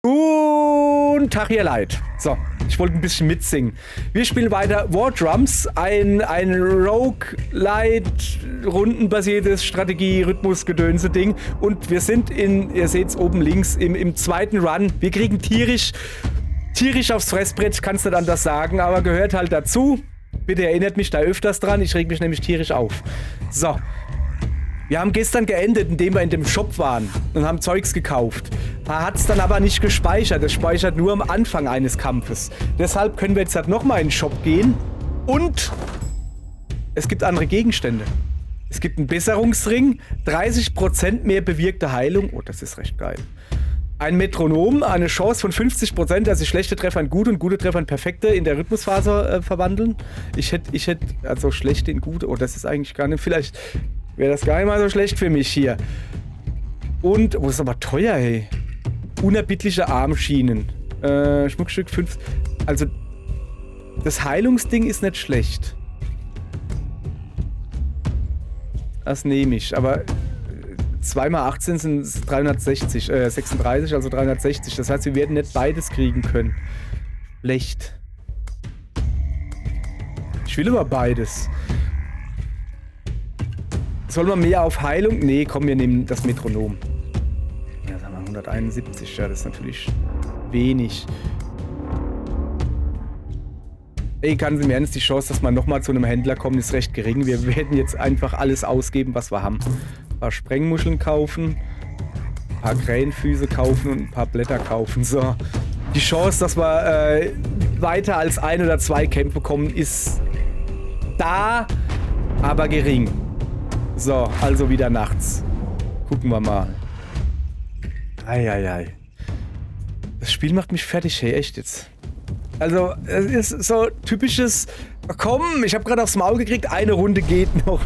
Guten Tag, ihr Leid. So, ich wollte ein bisschen mitsingen. Wir spielen weiter War Drums, ein Roguelite, rundenbasiertes Strategie-Rhythmus-Gedönse-Ding. Und wir sind ihr seht es oben links, im zweiten Run. Wir kriegen tierisch aufs Fressbrett, kannst nicht anders sagen, aber gehört halt dazu. Bitte erinnert mich da öfters dran, ich reg mich nämlich tierisch auf. So. Wir haben gestern geendet, indem wir in dem Shop waren und haben Zeugs gekauft. Da hat es dann aber nicht gespeichert. Es speichert nur am Anfang eines Kampfes. Deshalb können wir jetzt halt nochmal in den Shop gehen. Und es gibt andere Gegenstände. Es gibt einen Besserungsring, 30% mehr bewirkte Heilung. Oh, das ist recht geil. Ein Metronom, eine Chance von 50%, dass sich schlechte Treffer in gute und gute Treffer in perfekte in der Rhythmusphase verwandeln. Ich hätte, also schlechte in gute. Oh, das ist eigentlich gar nicht, vielleicht wäre das gar nicht mal so schlecht für mich hier. Und, oh, ist aber teuer, hey. Unerbittliche Armschienen. Schmuckstück 5. Also, das Heilungsding ist nicht schlecht. Das nehme ich, aber 2 mal 18 sind 360, 36, also 360. Das heißt, wir werden nicht beides kriegen können. Schlecht. Ich will aber beides. Soll man mehr auf Heilung? Nee, komm, wir nehmen das Metronom. Ja, sagen wir 171, ja, das ist natürlich wenig. Ey, ganz im Ernst, die Chance, dass man nochmal zu einem Händler kommt, ist recht gering. Wir werden jetzt einfach alles ausgeben, was wir haben. Ein paar Sprengmuscheln kaufen, ein paar Krähenfüße kaufen und ein paar Blätter kaufen. So. Die Chance, dass wir weiter als 1 oder 2 Kämpfe kommen, ist da, aber gering. So, also wieder nachts. Gucken wir mal. Eieiei. Das Spiel macht mich fertig, hey, echt jetzt. Also, es ist so typisches, komm, ich habe gerade aufs Maul gekriegt, eine Runde geht noch.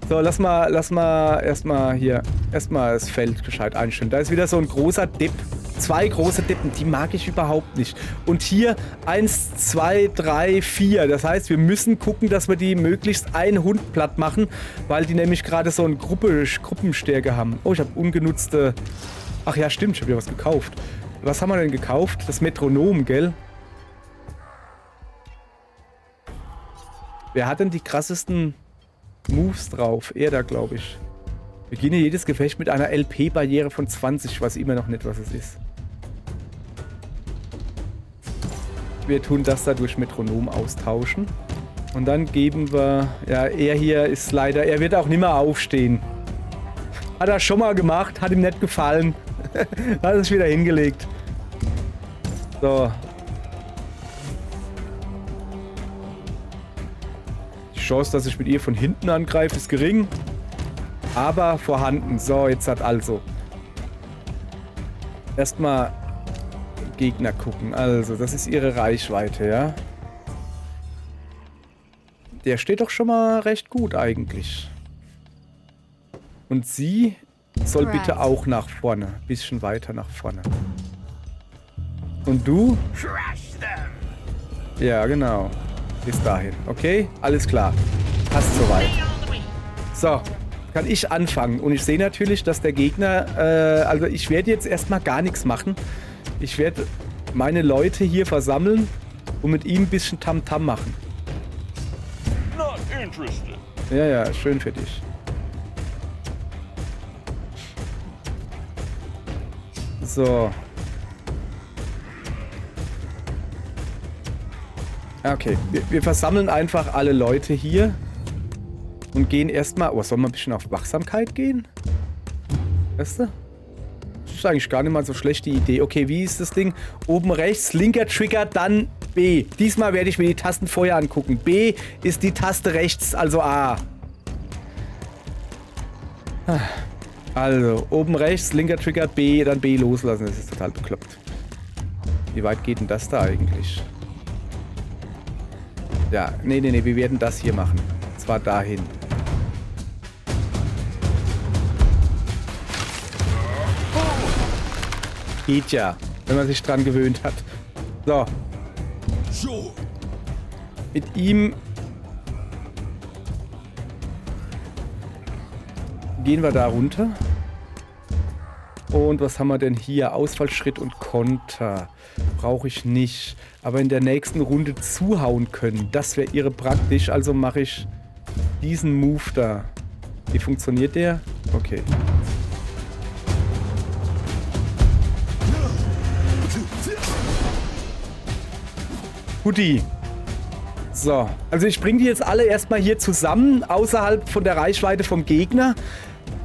So, lass mal erstmal das Feld gescheit einstellen. Da ist wieder so ein großer Dip. 2 große Dippen, die mag ich überhaupt nicht. Und hier 1, 2, 3, 4. Das heißt, wir müssen gucken, dass wir die möglichst einen Hund platt machen, weil die nämlich gerade so eine Gruppenstärke haben. Oh, ich habe ungenutzte... Ach ja, stimmt, ich habe wieder was gekauft. Was haben wir denn gekauft? Das Metronom, gell? Wer hat denn die krassesten Moves drauf? Er da, glaube ich. Beginne jedes Gefecht mit einer LP-Barriere von 20. Ich weiß immer noch nicht, was es ist. Wir tun das da durch Metronom austauschen. Und dann geben wir... Ja, er hier ist leider... Er wird auch nicht mehr aufstehen. Hat er schon mal gemacht, hat ihm nicht gefallen. Hat es wieder hingelegt. So. Die Chance, dass ich mit ihr von hinten angreife, ist gering. Aber vorhanden. So, jetzt hat also. Erstmal Gegner gucken. Also, das ist ihre Reichweite, ja. Der steht doch schon mal recht gut eigentlich. Und sie soll bitte auch nach vorne. Bisschen weiter nach vorne. Und du? Ja, genau. Bis dahin. Okay? Alles klar. Passt soweit. So. Kann ich anfangen. Und ich sehe natürlich, dass der Gegner... also ich werde jetzt erstmal gar nichts machen. Ich werde meine Leute hier versammeln und mit ihm ein bisschen Tamtam machen. Ja, ja, schön für dich. So. Okay, wir versammeln einfach alle Leute hier und gehen erstmal... Oh, sollen wir ein bisschen auf Wachsamkeit gehen? Weißt du? Das ist eigentlich gar nicht mal so schlechte Idee. Okay, wie ist das Ding? Oben rechts, linker Trigger, dann B. Diesmal werde ich mir die Tasten vorher angucken. B ist die Taste rechts, also A. Also, oben rechts, linker Trigger, B, dann B loslassen. Das ist total bekloppt. Wie weit geht denn das da eigentlich? Ja, nee, wir werden das hier machen. Und zwar dahin. Geht ja, wenn man sich dran gewöhnt hat. So. Mit ihm gehen wir da runter. Und was haben wir denn hier? Ausfallschritt und Konter. Brauche ich nicht. Aber in der nächsten Runde zuhauen können. Das wäre irre praktisch. Also mache ich diesen Move da. Wie funktioniert der? Okay. Guti. So. Also ich bringe die jetzt alle erstmal hier zusammen. Außerhalb von der Reichweite vom Gegner.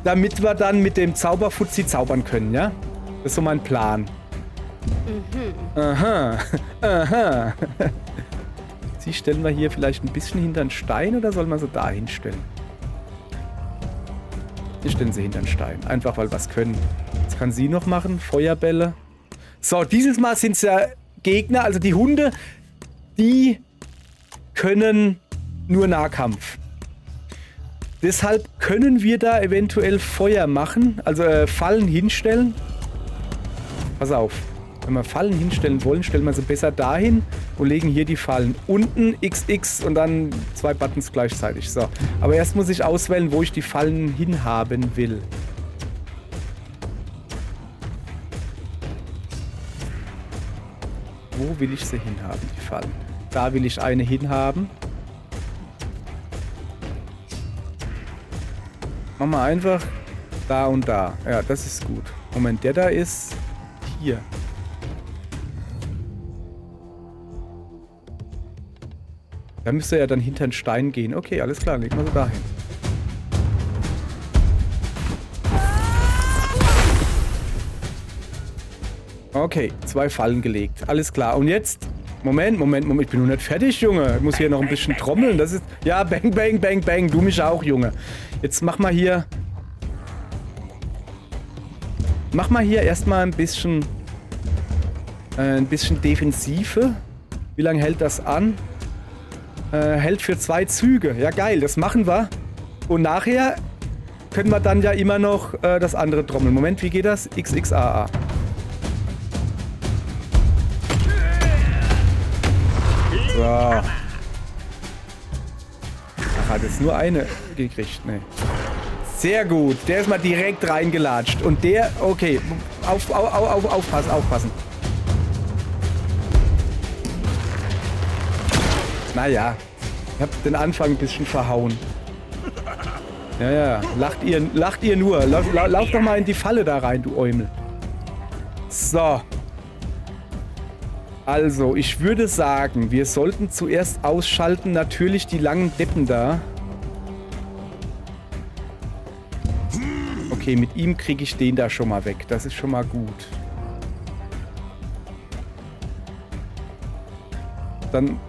Damit wir dann mit dem Zauberfuzzi zaubern können, ja? Das ist so mein Plan. Aha. Aha. Sie stellen wir hier vielleicht ein bisschen hinter den Stein oder soll man sie da hinstellen? Wir stellen sie hinter den Stein. Einfach weil wir es können. Was kann sie noch machen? Feuerbälle. So, dieses Mal sind es ja Gegner, also die Hunde, die können nur Nahkampf. Deshalb können wir da eventuell Feuer machen, also Fallen hinstellen. Pass auf, wenn wir Fallen hinstellen wollen, stellen wir sie besser dahin und legen hier die Fallen. Unten XX und dann 2 Buttons gleichzeitig. So, aber erst muss ich auswählen, wo ich die Fallen hinhaben will. Wo will ich sie hinhaben, die Fallen? Da will ich eine hinhaben. Machen wir einfach da und da. Ja, das ist gut. Moment, der da ist hier. Da müsste er ja dann hinter den Stein gehen. Okay, alles klar, legen wir so dahin. Okay, 2 Fallen gelegt. Alles klar. Und jetzt... Moment. Ich bin noch nicht fertig, Junge. Ich muss hier noch ein bisschen trommeln. Das ist... Ja, bang, bang, bang, bang. Du mich auch, Junge. Jetzt mach mal hier... Mach mal hier erstmal ein bisschen Defensive. Wie lange hält das an? Hält für 2 Züge. Ja, geil. Das machen wir. Und nachher können wir dann ja immer noch das andere trommeln. Moment, wie geht das? XXAA. So. Ach, hat jetzt nur eine gekriegt, ne. Sehr gut. Der ist mal direkt reingelatscht. Und der, okay. Aufpassen. Naja. Ich hab den Anfang ein bisschen verhauen. Ja. Lacht ihr nur. Lauf doch mal in die Falle da rein, du Eumel. So. Also, ich würde sagen, wir sollten zuerst ausschalten, natürlich die langen Deppen da. Okay, mit ihm kriege ich den da schon mal weg. Das ist schon mal gut. Dann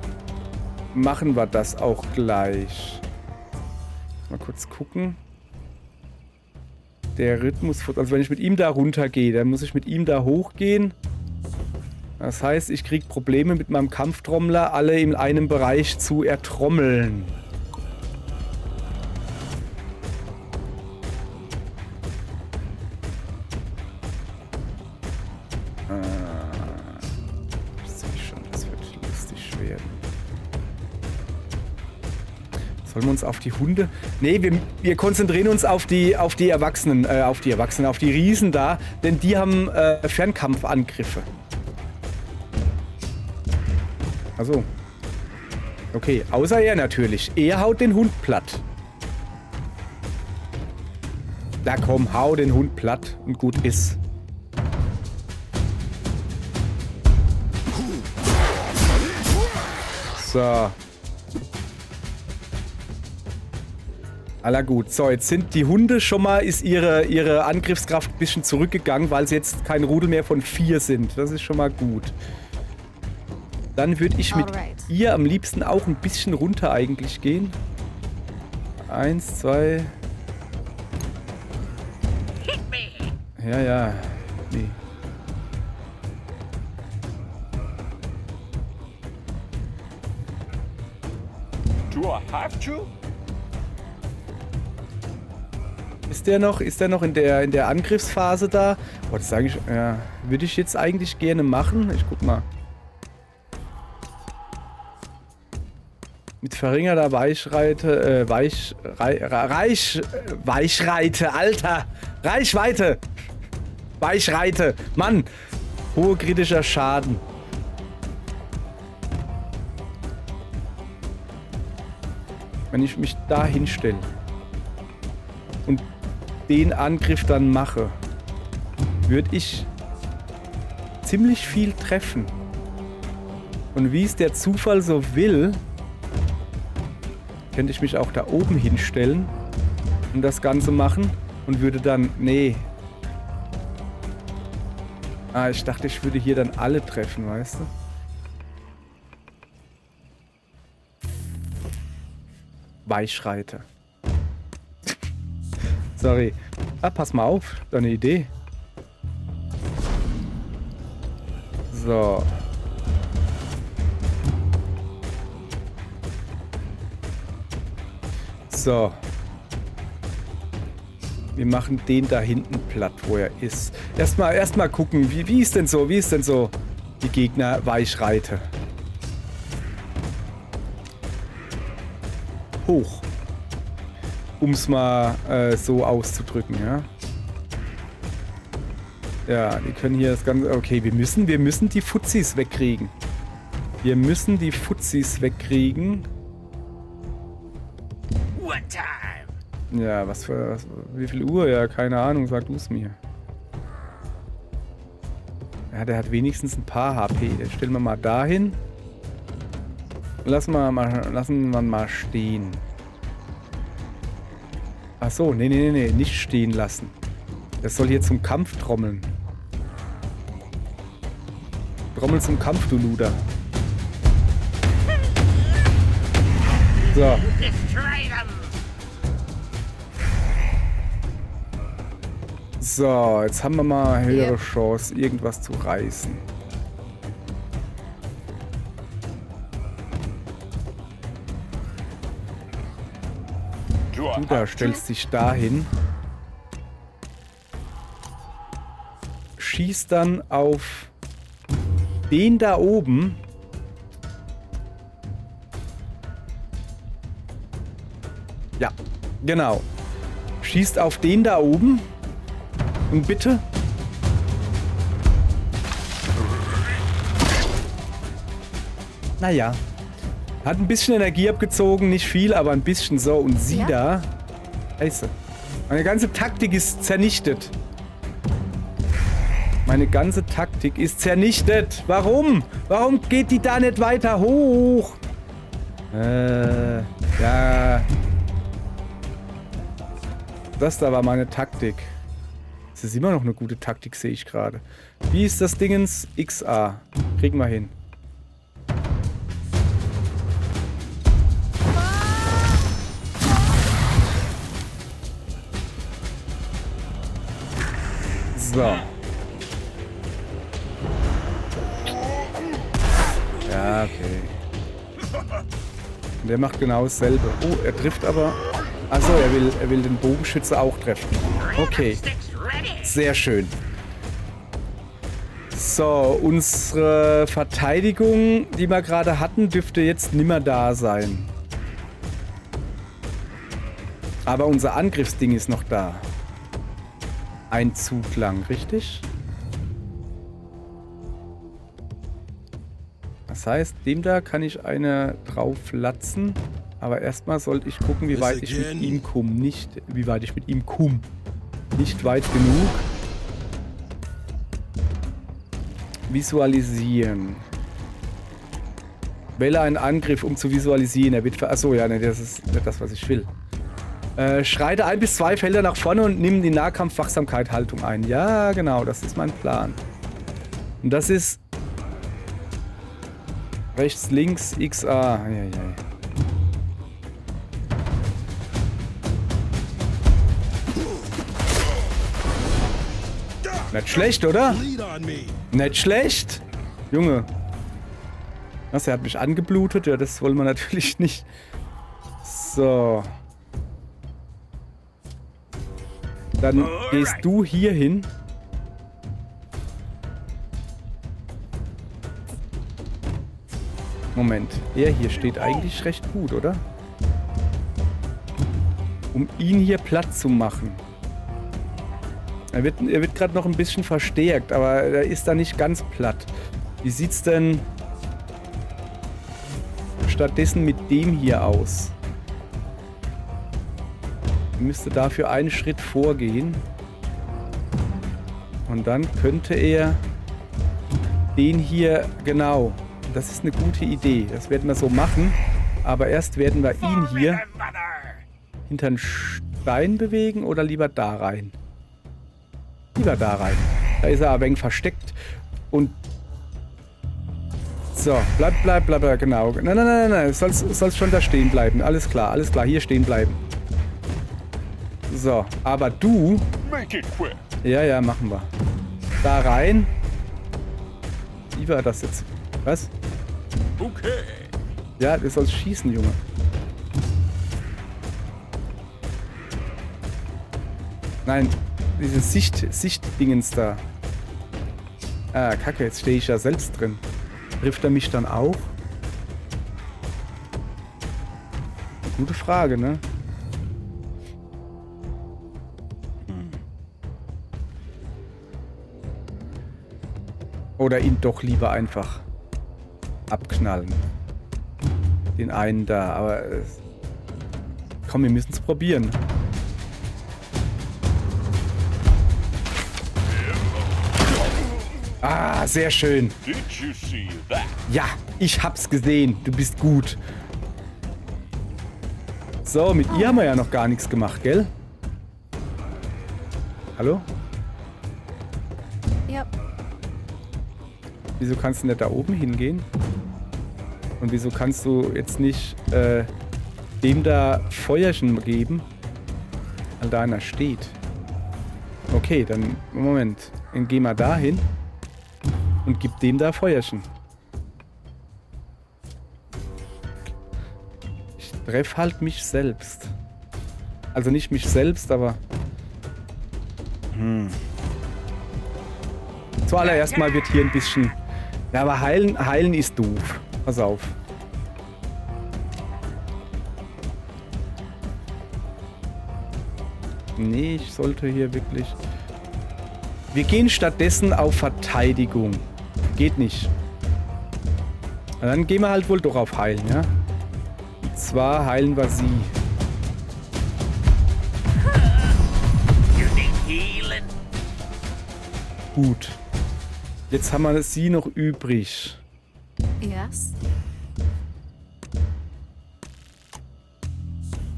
machen wir das auch gleich. Mal kurz gucken. Der Rhythmus, also wenn ich mit ihm da runtergehe, dann muss ich mit ihm da hochgehen. Das heißt, ich kriege Probleme mit meinem Kampftrommler, alle in einem Bereich zu ertrommeln. Ich sehe schon, das wird lustig werden. Sollen wir uns auf die Hunde... Nee, wir konzentrieren uns auf die Erwachsenen, auf die Riesen da, denn die haben Fernkampfangriffe. Also. Okay, außer er natürlich. Er haut den Hund platt. Na komm, hau den Hund platt und gut ist. So. Aller gut. So, jetzt sind die Hunde schon mal, ist ihre Angriffskraft ein bisschen zurückgegangen, weil sie jetzt kein Rudel mehr von 4 sind. Das ist schon mal gut. Dann würde ich mit ihr am liebsten auch ein bisschen runter eigentlich gehen. 1, 2. Ja. Nee. Do I have to? Ist der noch in der Angriffsphase da? Boah, das sage ich, ja, würde ich jetzt eigentlich gerne machen. Ich guck mal. Mit verringerter Weichreite, Weichreite, Alter! Reichweite! Weichreite. Mann. Hohe kritischer Schaden. Wenn ich mich da hinstelle und den Angriff dann mache, würde ich ziemlich viel treffen. Und wie es der Zufall so will, könnte ich mich auch da oben hinstellen und das Ganze machen und würde dann... Nee. Ah, ich dachte, ich würde hier dann alle treffen, weißt du? Weichreiter. Sorry. Ah, pass mal auf. Da eine Idee. So. So. Wir machen den da hinten platt, wo er ist. Erstmal gucken, wie ist denn so die Gegner Weichreiter? Hoch. Um es mal so auszudrücken, ja. Ja, wir können hier das Ganze... Okay, wir müssen die Fuzis wegkriegen. Wir müssen die Fuzis wegkriegen. Ja, wie viel Uhr? Ja, keine Ahnung, sag du es mir. Ja, der hat wenigstens ein paar HP. Den stellen wir mal dahin. Lassen wir mal stehen. Ach so, nee, nicht stehen lassen. Das soll hier zum Kampf trommeln. Trommel zum Kampf, du Luder. So. So, jetzt haben wir mal höhere Chance, irgendwas zu reißen. Du da stellst dich dahin. Schießt dann auf den da oben. Ja, genau. Schießt auf den da oben. Und bitte. Naja. Hat ein bisschen Energie abgezogen, nicht viel, aber ein bisschen so. Und sie da. Scheiße. Meine ganze Taktik ist zernichtet. Meine ganze Taktik ist zernichtet. Warum? Warum geht die da nicht weiter hoch? Ja. Das da war meine Taktik. Das ist immer noch eine gute Taktik, sehe ich gerade. Wie ist das Dingens? XA. Kriegen wir hin. So. Ja, okay. Der macht genau dasselbe. Oh, er trifft aber... Achso, er will den Bogenschütze auch treffen. Okay. Sehr schön. So, unsere Verteidigung, die wir gerade hatten, dürfte jetzt nimmer da sein. Aber unser Angriffsding ist noch da. Ein Zug lang, richtig? Das heißt, dem da kann ich eine drauf latzen. Aber erstmal sollte ich gucken, wie weit ich mit ihm komme. Nicht, wie weit ich mit ihm komme. Nicht weit genug. Visualisieren. Wähle einen Angriff, um zu visualisieren. Er wird achso, ja, ne, das ist nicht das, was ich will. Schreite 1 bis 2 Felder nach vorne und nimm die Nahkampf-Wachsamkeit-Haltung ein. Ja, genau, das ist mein Plan. Und das ist rechts, links, XA. Ja. Nicht schlecht, oder? Nicht schlecht? Junge. Was, er hat mich angeblutet? Ja, das wollen wir natürlich nicht. So. Dann gehst du hier hin. Moment. Er hier steht eigentlich recht gut, oder? Um ihn hier platt zu machen. Er wird gerade noch ein bisschen verstärkt, aber er ist da nicht ganz platt. Wie sieht's denn stattdessen mit dem hier aus? Er müsste dafür einen Schritt vorgehen. Und dann könnte er den hier, genau, das ist eine gute Idee. Das werden wir so machen. Aber erst werden wir ihn hier hinter den Stein bewegen oder lieber da rein? Lieber da rein. Da ist er aber eng versteckt. Und so, bleib, genau. Nein. Soll's schon da stehen bleiben. Alles klar, hier stehen bleiben. So, aber du... Make it quick. Ja, machen wir. Da rein. Wie war das jetzt? Was? Okay. Ja, du sollst schießen, Junge. Nein, diese Sichtdingens da. Ah, Kacke, jetzt stehe ich ja selbst drin. Trifft er mich dann auch? Gute Frage, ne? Oder ihn doch lieber einfach abknallen. Den einen da, aber... komm, wir müssen es probieren. Ah, sehr schön. Did you see that? Ja, ich hab's gesehen. Du bist gut. So, mit ihr haben wir ja noch gar nichts gemacht, gell? Hallo? Ja. Wieso kannst du nicht da oben hingehen? Und wieso kannst du jetzt nicht dem da Feuerchen geben? Weil da einer steht. Okay, dann Moment. Dann geh mal da hin und gib dem da Feuerchen. Ich treffe halt mich selbst. Also nicht mich selbst, aber... Zuallererst mal wird hier ein bisschen... Ja, aber heilen ist doof. Pass auf. Nee, ich sollte hier wirklich... Wir gehen stattdessen auf Verteidigung. Geht nicht. Und dann gehen wir halt wohl doch auf Heilen, ja? Und zwar heilen wir sie. Gut. Jetzt haben wir sie noch übrig. Yes.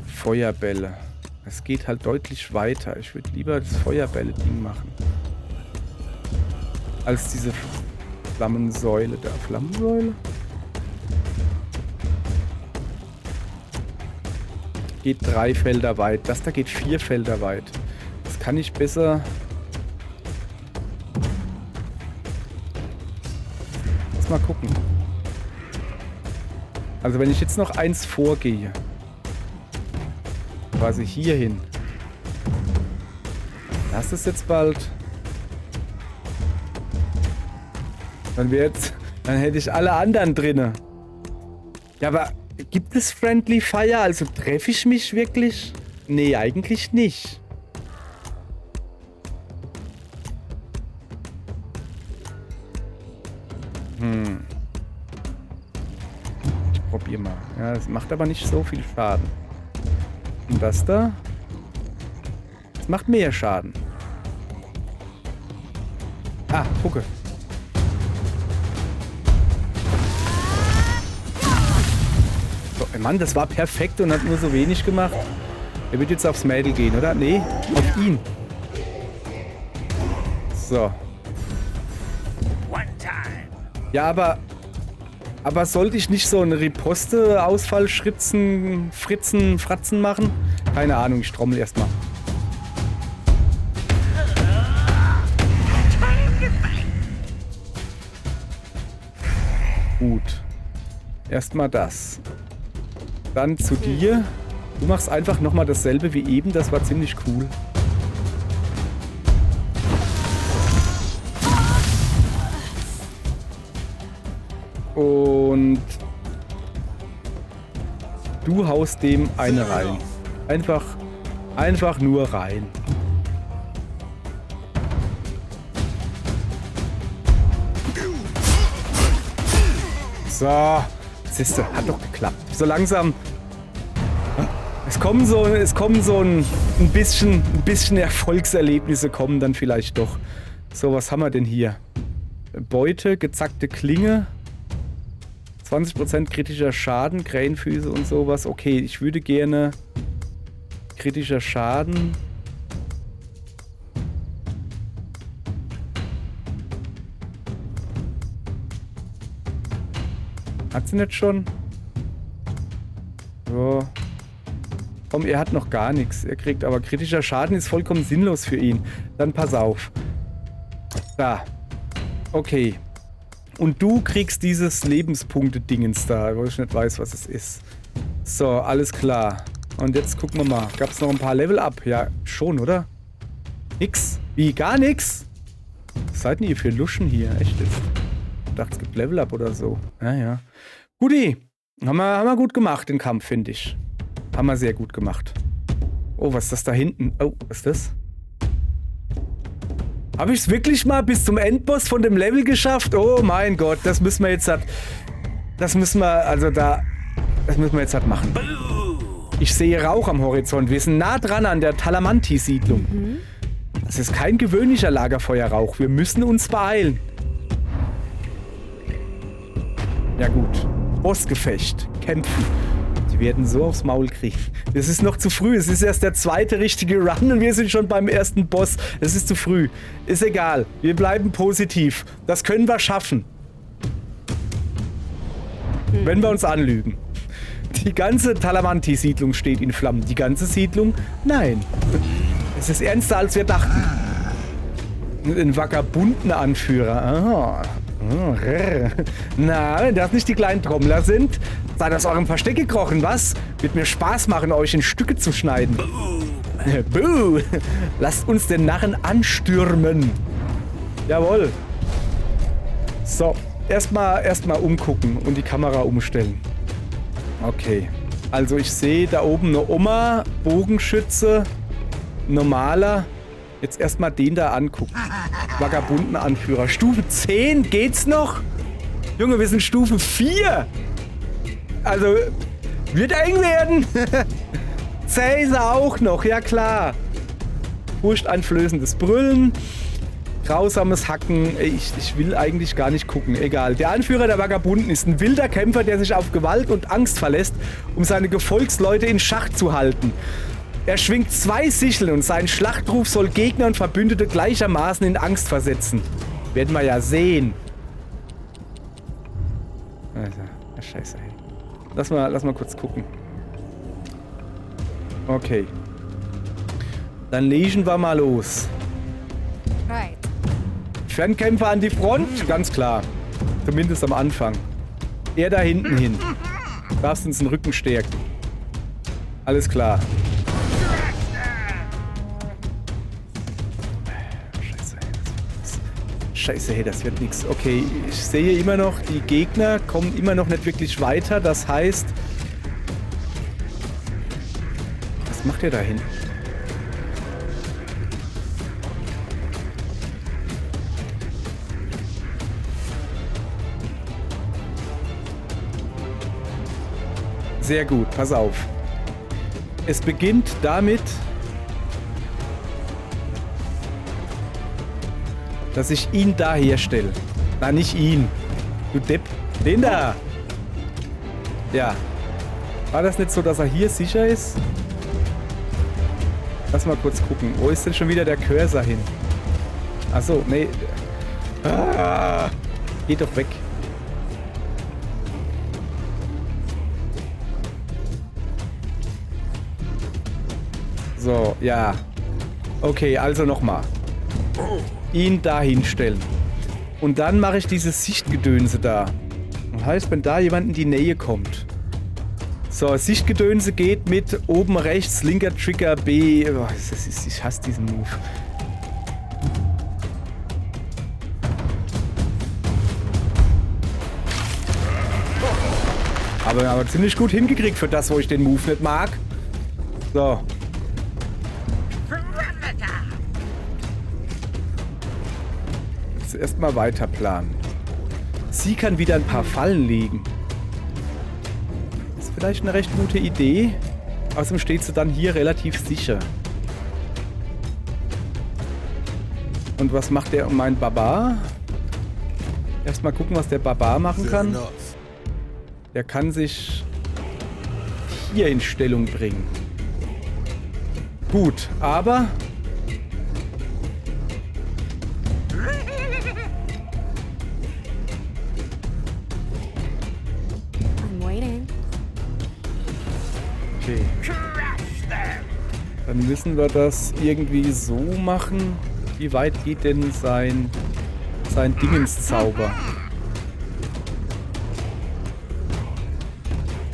Feuerbälle. Es geht halt deutlich weiter. Ich würde lieber das Feuerbälle-Ding machen. Als diese Flammensäule da. Flammensäule? Geht 3 Felder weit. Das da geht 4 Felder weit. Das kann ich besser... Lass mal gucken. Also wenn ich jetzt noch eins vorgehe. Quasi hier hin. Das ist jetzt bald... Dann hätte ich alle anderen drinne. Ja, aber gibt es Friendly Fire? Also treffe ich mich wirklich? Nee, eigentlich nicht. Ich probiere mal. Ja, das macht aber nicht so viel Schaden. Und das da? Das macht mehr Schaden. Ah, gucke. So, Mann, das war perfekt und hat nur so wenig gemacht. Er wird jetzt aufs Mädel gehen, oder? Nee, auf ihn. So. Ja, aber sollte ich nicht so eine Riposte, Ausfall, Schritzen, Fritzen, Fratzen machen? Keine Ahnung, ich trommel erstmal. Gut. Erstmal das. Dann zu dir. Du machst einfach nochmal dasselbe wie eben, das war ziemlich cool. Und du haust dem eine rein. Einfach nur rein. So. Siehste, hat doch geklappt. So langsam. Es kommen so ein bisschen Erfolgserlebnisse kommen dann vielleicht doch. So, was haben wir denn hier? Beute, gezackte Klinge. 20% kritischer Schaden, Krähenfüße und sowas. Okay, ich würde gerne kritischer Schaden. Hat sie nicht schon? So. Komm, er hat noch gar nichts. Er kriegt aber kritischer Schaden, ist vollkommen sinnlos für ihn. Dann pass auf. Da. Okay. Und du kriegst dieses Lebenspunkte-Dingens da, wo ich nicht weiß, was es ist. So, alles klar. Und jetzt gucken wir mal. Gab es noch ein paar Level-Up? Ja, schon, oder? Nix? Wie, gar nix? Was seid denn ihr für Luschen hier? Echt jetzt? Ich dachte, es gibt Level-Up oder so. Ja. Guti. Haben wir gut gemacht, den Kampf, finde ich. Haben wir sehr gut gemacht. Oh, was ist das da hinten? Oh, was ist das? Habe ich es wirklich mal bis zum Endboss von dem Level geschafft? Oh mein Gott, das müssen wir jetzt machen. Ich sehe Rauch am Horizont. Wir sind nah dran an der Talamanti-Siedlung. Das ist kein gewöhnlicher Lagerfeuerrauch. Wir müssen uns beeilen. Ja gut. Bossgefecht. Kämpfen. Die werden so aufs Maul kriegen. Das ist noch zu früh. Es ist erst der zweite richtige Run und wir sind schon beim ersten Boss. Es ist zu früh. Ist egal. Wir bleiben positiv. Das können wir schaffen. Wenn wir uns anlügen. Die ganze Talamanti-Siedlung steht in Flammen. Die ganze Siedlung? Nein. Es ist ernster, als wir dachten. Ein vagabunden Anführer. Ah. Na, wenn das nicht die kleinen Trommler sind, seid aus eurem Versteck gekrochen, was? Wird mir Spaß machen, euch in Stücke zu schneiden. Buh! Lasst uns den Narren anstürmen. Jawohl. So, erstmal umgucken und die Kamera umstellen. Okay. Also ich sehe da oben eine Oma, Bogenschütze, normaler. Jetzt erstmal den da angucken. Vagabunden-Anführer. Stufe 10, geht's noch? Junge, wir sind Stufe 4. Also, wird eng werden. Zäh ist er auch noch, ja klar. Furchteinflößendes Brüllen. Grausames Hacken. Ich will eigentlich gar nicht gucken. Egal. Der Anführer der Vagabunden ist ein wilder Kämpfer, der sich auf Gewalt und Angst verlässt, um seine Gefolgsleute in Schach zu halten. Er schwingt 2 Sicheln und sein Schlachtruf soll Gegner und Verbündete gleichermaßen in Angst versetzen. Werden wir ja sehen. Also, scheiße. Lass mal kurz gucken. Okay. Dann legen wir mal los. Right. Fernkämpfer an die Front? Ganz klar. Zumindest am Anfang. Er da hinten hin. Darfst uns den Rücken stärken. Alles klar. Scheiße, hey, das wird nichts. Okay, ich sehe immer noch, die Gegner kommen immer noch nicht wirklich weiter. Das heißt... Was macht ihr da hin? Sehr gut, pass auf. Es beginnt damit... dass ich ihn da herstelle. Na, nicht ihn. Du Depp. Den da. Ja. War das nicht so, dass er hier sicher ist? Lass mal kurz gucken. Wo ist denn schon wieder der Cursor hin? Achso, nee. Ah, geht doch weg. So, ja. Okay, also nochmal. Ihn da hinstellen. Und dann mache ich dieses Sichtgedönse da. Das heißt, wenn da jemand in die Nähe kommt. So, Sichtgedönse geht mit oben rechts, linker Trigger B. Oh, ich hasse diesen Move. Aber ziemlich gut hingekriegt für das, wo ich den Move nicht mag. So. Erstmal weiter planen. sie kann wieder ein paar Fallen legen. Ist vielleicht eine recht gute Idee. Außerdem steht sie dann hier relativ sicher. Und was macht der um mein Barbar? Erstmal gucken, was der Barbar machen kann. Der kann sich hier in Stellung bringen. Gut, aber... I'm waiting. Okay. Dann müssen wir das irgendwie so machen. Wie weit geht denn sein Dingenszauber?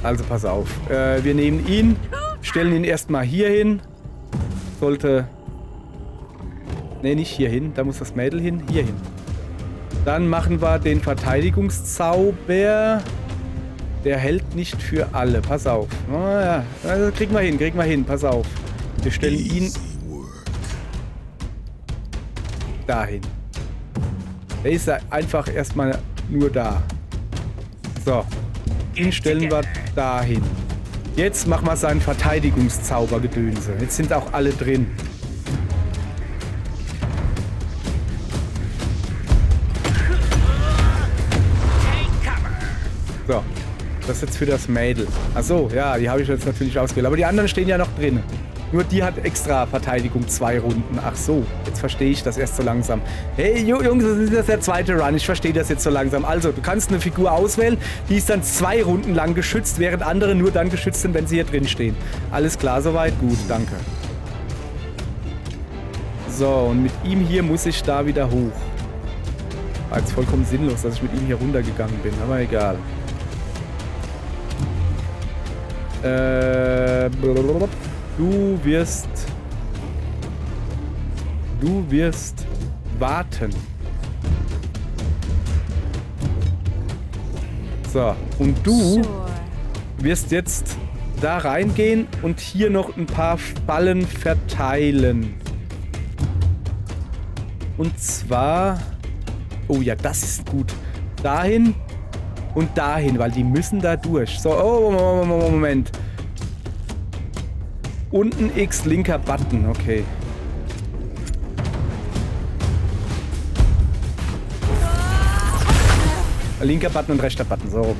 Also pass auf. Wir nehmen ihn, stellen ihn erstmal hier hin. Sollte... Ne, nicht hier hin. Da muss das Mädel hin. Hier hin. Dann machen wir den Verteidigungszauber. Der hält nicht für alle. Pass auf. Oh, ja. Also kriegen wir hin. Pass auf. Wir stellen ihn dahin. Der ist einfach erstmal nur da. So. Ihn stellen wir dahin. Jetzt machen wir seinen Verteidigungszaubergedönse. Jetzt sind auch alle drin. So. Das ist jetzt für das Mädel. Achso, ja, die habe ich jetzt natürlich ausgewählt. Aber die anderen stehen ja noch drin. Nur die hat extra Verteidigung 2 Runden. Ach so, jetzt verstehe ich das erst so langsam. Hey, Jungs, das ist der zweite Run. Ich verstehe das jetzt so langsam. Also, du kannst eine Figur auswählen, die ist dann 2 Runden lang geschützt, während andere nur dann geschützt sind, wenn sie hier drin stehen. Alles klar soweit? Gut, danke. So, und mit ihm hier muss ich da wieder hoch. War jetzt vollkommen sinnlos, dass ich mit ihm hier runtergegangen bin, aber egal. Du wirst warten. So, und du Sure. wirst jetzt da reingehen und hier noch ein paar Ballen verteilen. Und zwar... Oh ja, das ist gut. Dahin und dahin, weil die müssen da durch. So, oh, Moment. Unten X, linker Button, okay. Linker Button und rechter Button, so rum.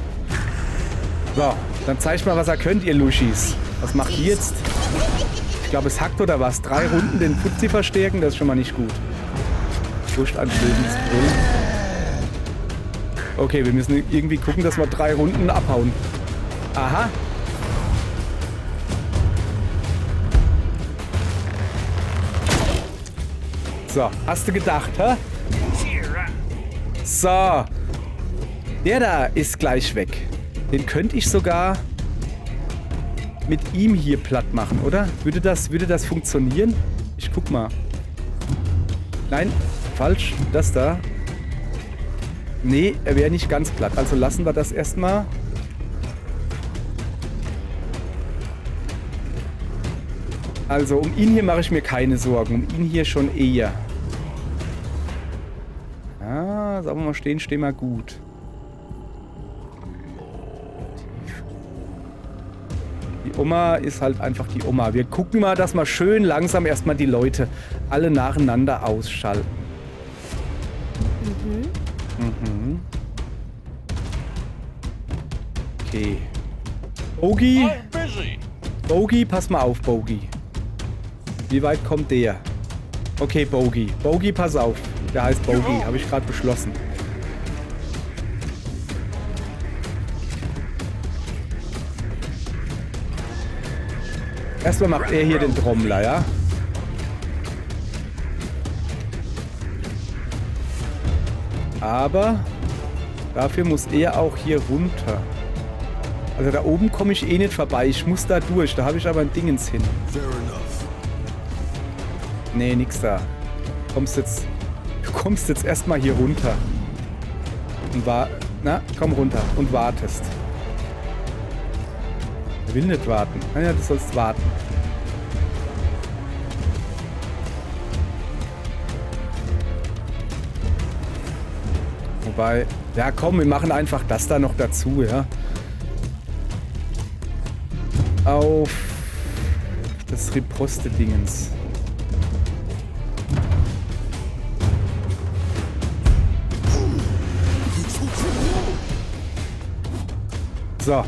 So, dann zeigt mal, was ihr könnt, ihr Luschis. Was macht ihr jetzt? Ich glaube, es hackt oder was? 3 Runden den Fuzzi verstärken, das ist schon mal nicht gut. Furcht an Schildensbrüll. Okay, wir müssen irgendwie gucken, dass wir 3 Runden abhauen. Aha. So, hast du gedacht, hä? So. Der da ist gleich weg. Den könnte ich sogar mit ihm hier platt machen, oder? Würde das funktionieren? Ich guck mal. Nein, falsch. Das da. Nee, er wäre nicht ganz platt. Also lassen wir das erstmal. Also um ihn hier mache ich mir keine Sorgen. Um ihn hier schon eher. Ja, sagen wir mal stehen wir gut. Die Oma ist halt einfach die Oma. Wir gucken mal, dass wir schön langsam erstmal die Leute alle nacheinander ausschalten. Mhm. Okay. Bogi. I'm busy. Bogi, pass mal auf, Bogi. Wie weit kommt der? Okay, Bogi. Bogi, pass auf. Der heißt Bogi, habe ich gerade beschlossen. Erstmal macht er hier den Trommler, ja? Aber dafür muss er auch hier runter. Also da oben komme ich eh nicht vorbei. Ich muss da durch. Da habe ich aber ein Dingens hin. Nee, nix da. Du kommst jetzt erstmal hier runter. Und komm runter und wartest. Er will nicht warten. Naja, du sollst warten. Wobei, ja komm, wir machen einfach das da noch dazu, ja. Auf das Riposte-Dingens. So.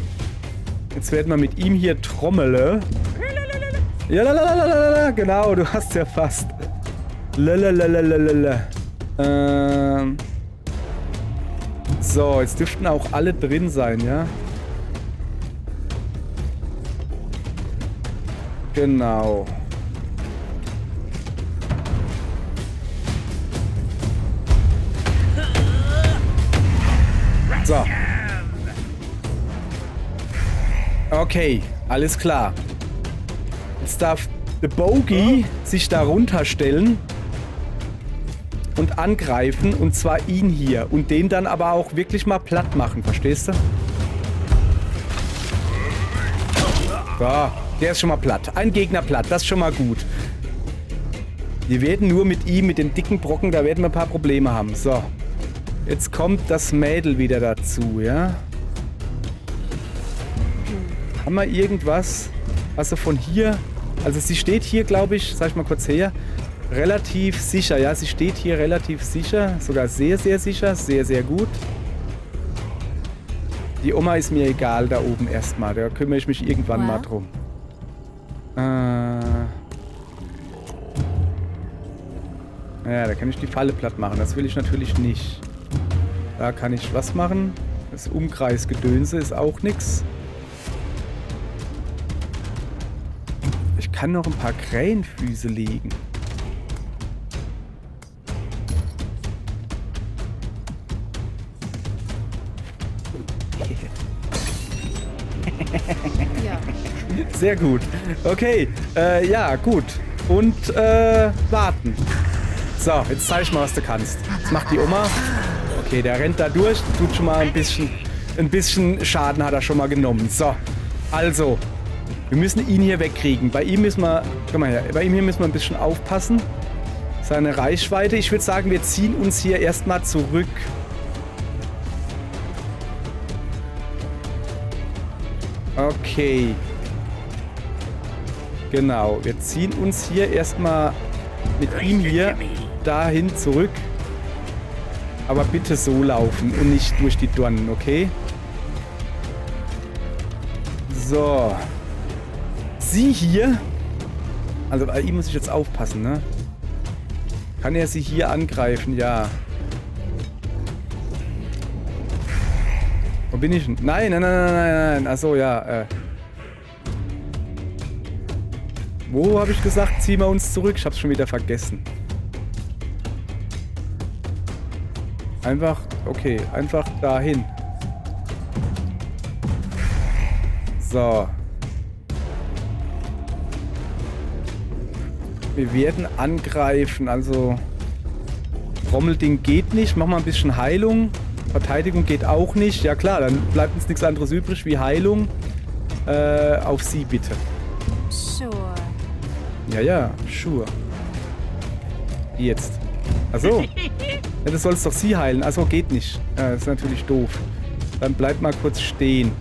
Jetzt werden wir mit ihm hier trommele. Ja, lalalala, genau, du hast ja fast. Lalalala. So, jetzt dürften auch alle drin sein, ja? Genau. So. Okay, alles klar. Jetzt darf der Bogey sich da runterstellen und angreifen, und zwar ihn hier. Und den dann aber auch wirklich mal platt machen, verstehst du? So, der ist schon mal platt. Ein Gegner platt, das ist schon mal gut. Wir werden nur mit ihm, mit dem dicken Brocken, da werden wir ein paar Probleme haben. So, jetzt kommt das Mädel wieder dazu, ja? Haben wir irgendwas, was sie von hier... Also sie steht hier, glaube ich, sag ich mal kurz her, relativ sicher. Ja, sie steht hier relativ sicher. Sogar sehr, sehr sicher. Sehr, sehr gut. Die Oma ist mir egal da oben erstmal. Da kümmere ich mich irgendwann mal drum. Ja, da kann ich die Falle platt machen. Das will ich natürlich nicht. Da kann ich was machen. Das Umkreisgedönse ist auch nix. Ich kann noch ein paar Krähenfüße legen. Ja. Sehr gut. Okay, ja, gut. Und warten. So, jetzt zeig ich mal, was du kannst. Das macht die Oma. Okay, der rennt da durch. Tut schon mal ein bisschen Schaden hat er schon mal genommen. So, also, wir müssen ihn hier wegkriegen. Bei ihm müssen wir, komm mal her, bei ihm hier müssen wir ein bisschen aufpassen. Seine Reichweite. Ich würde sagen, wir ziehen uns hier erstmal zurück. Okay. Genau, wir ziehen uns hier erstmal mit ihm hier dahin zurück. Aber bitte so laufen und nicht durch die Dornen, okay? So. Sie hier. Also bei ihm muss ich jetzt aufpassen, ne? Kann er sie hier angreifen? Ja. Wo bin ich denn? Nein, nein, nein, nein, nein. Achso, ja. Wo habe ich gesagt, ziehen wir uns zurück? Ich hab's schon wieder vergessen. Einfach, okay, einfach dahin. So. Wir werden angreifen, also Trommelding geht nicht. Mach mal ein bisschen Heilung. Verteidigung geht auch nicht. Ja klar, dann bleibt uns nichts anderes übrig wie Heilung. Auf sie bitte. Sure. Ja, ja, sure. Jetzt. Achso. Ja, das sollst doch sie heilen. Achso, geht nicht. Ja, das ist natürlich doof. Dann bleibt mal kurz stehen.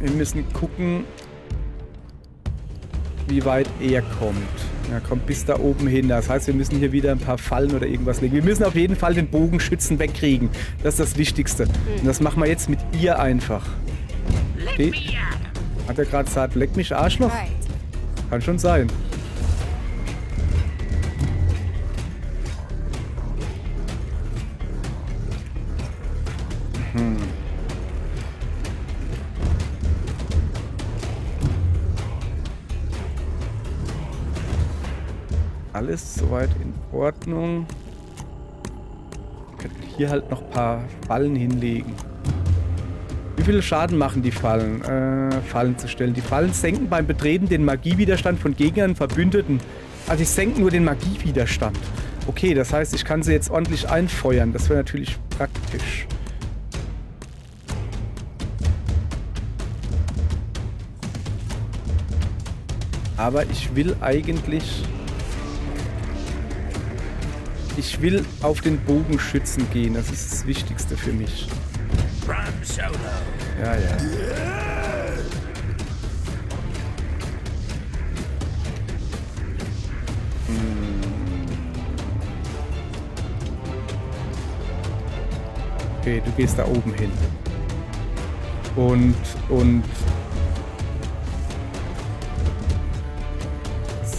Wir müssen gucken, wie weit er kommt. Er kommt bis da oben hin. Das heißt, wir müssen hier wieder ein paar Fallen oder irgendwas legen. Wir müssen auf jeden Fall den Bogenschützen wegkriegen. Das ist das Wichtigste. Und das machen wir jetzt mit ihr einfach. Okay. Hat er gerade gesagt, leck mich Arschloch? Right. Kann schon sein. Alles soweit in Ordnung. Wir könnten hier halt noch ein paar Fallen hinlegen. Wie viel Schaden machen die Fallen? Fallen zu stellen. Die Fallen senken beim Betreten den Magiewiderstand von Gegnern und Verbündeten. Also die senken nur den Magiewiderstand. Okay, das heißt, ich kann sie jetzt ordentlich einfeuern. Das wäre natürlich praktisch. Aber ich will eigentlich Ich will auf den Bogenschützen gehen. Das ist das Wichtigste für mich. Ja, ja. Okay, du gehst da oben hin. Und...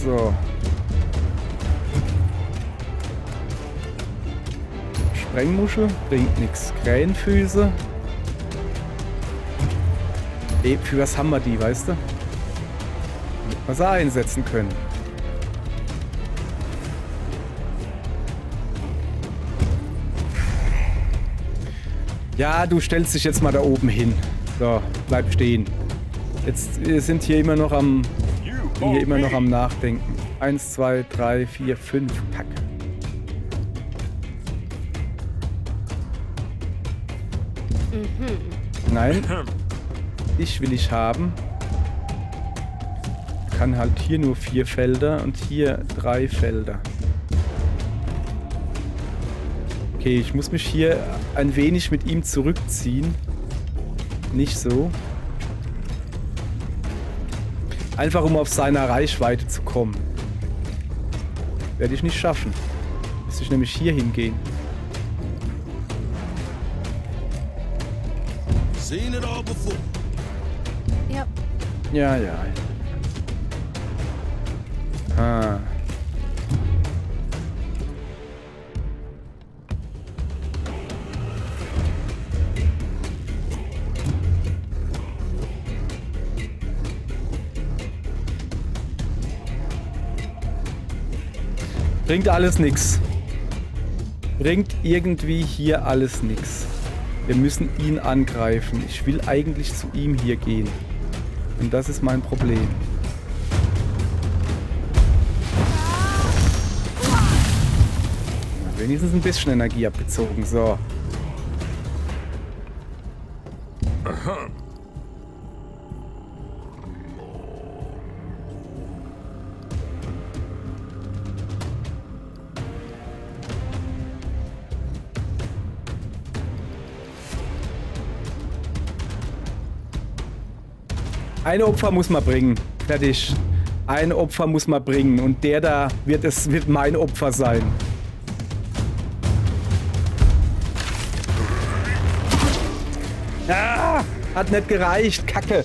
So. Sprengmuschel bringt nichts. Krähenfüße. Für was haben wir die, weißt du? Damit wir sie einsetzen können. Ja, du stellst dich jetzt mal da oben hin. So, bleib stehen. Jetzt, wir sind hier immer noch am... bin hier immer noch am Nachdenken. 1, 2, 3, 4, 5. Kacke. Nein. Ich will ich haben. Kann halt hier nur 4 Felder und hier 3 Felder. Okay, ich muss mich hier ein wenig mit ihm zurückziehen. Nicht so. Einfach um auf seiner Reichweite zu kommen. Werde ich nicht schaffen. Müsste ich nämlich hier hingehen. Seen it all before. Yep. Ja, ja. Ah. Bringt alles nix. Bringt irgendwie hier alles nix. Wir müssen ihn angreifen. Ich will eigentlich zu ihm hier gehen. Und das ist mein Problem. Wenigstens ein bisschen Energie abgezogen. So. Ein Opfer muss man bringen. Fertig. Ein Opfer muss man bringen. Und der da wird mein Opfer sein. Ah, hat nicht gereicht. Kacke.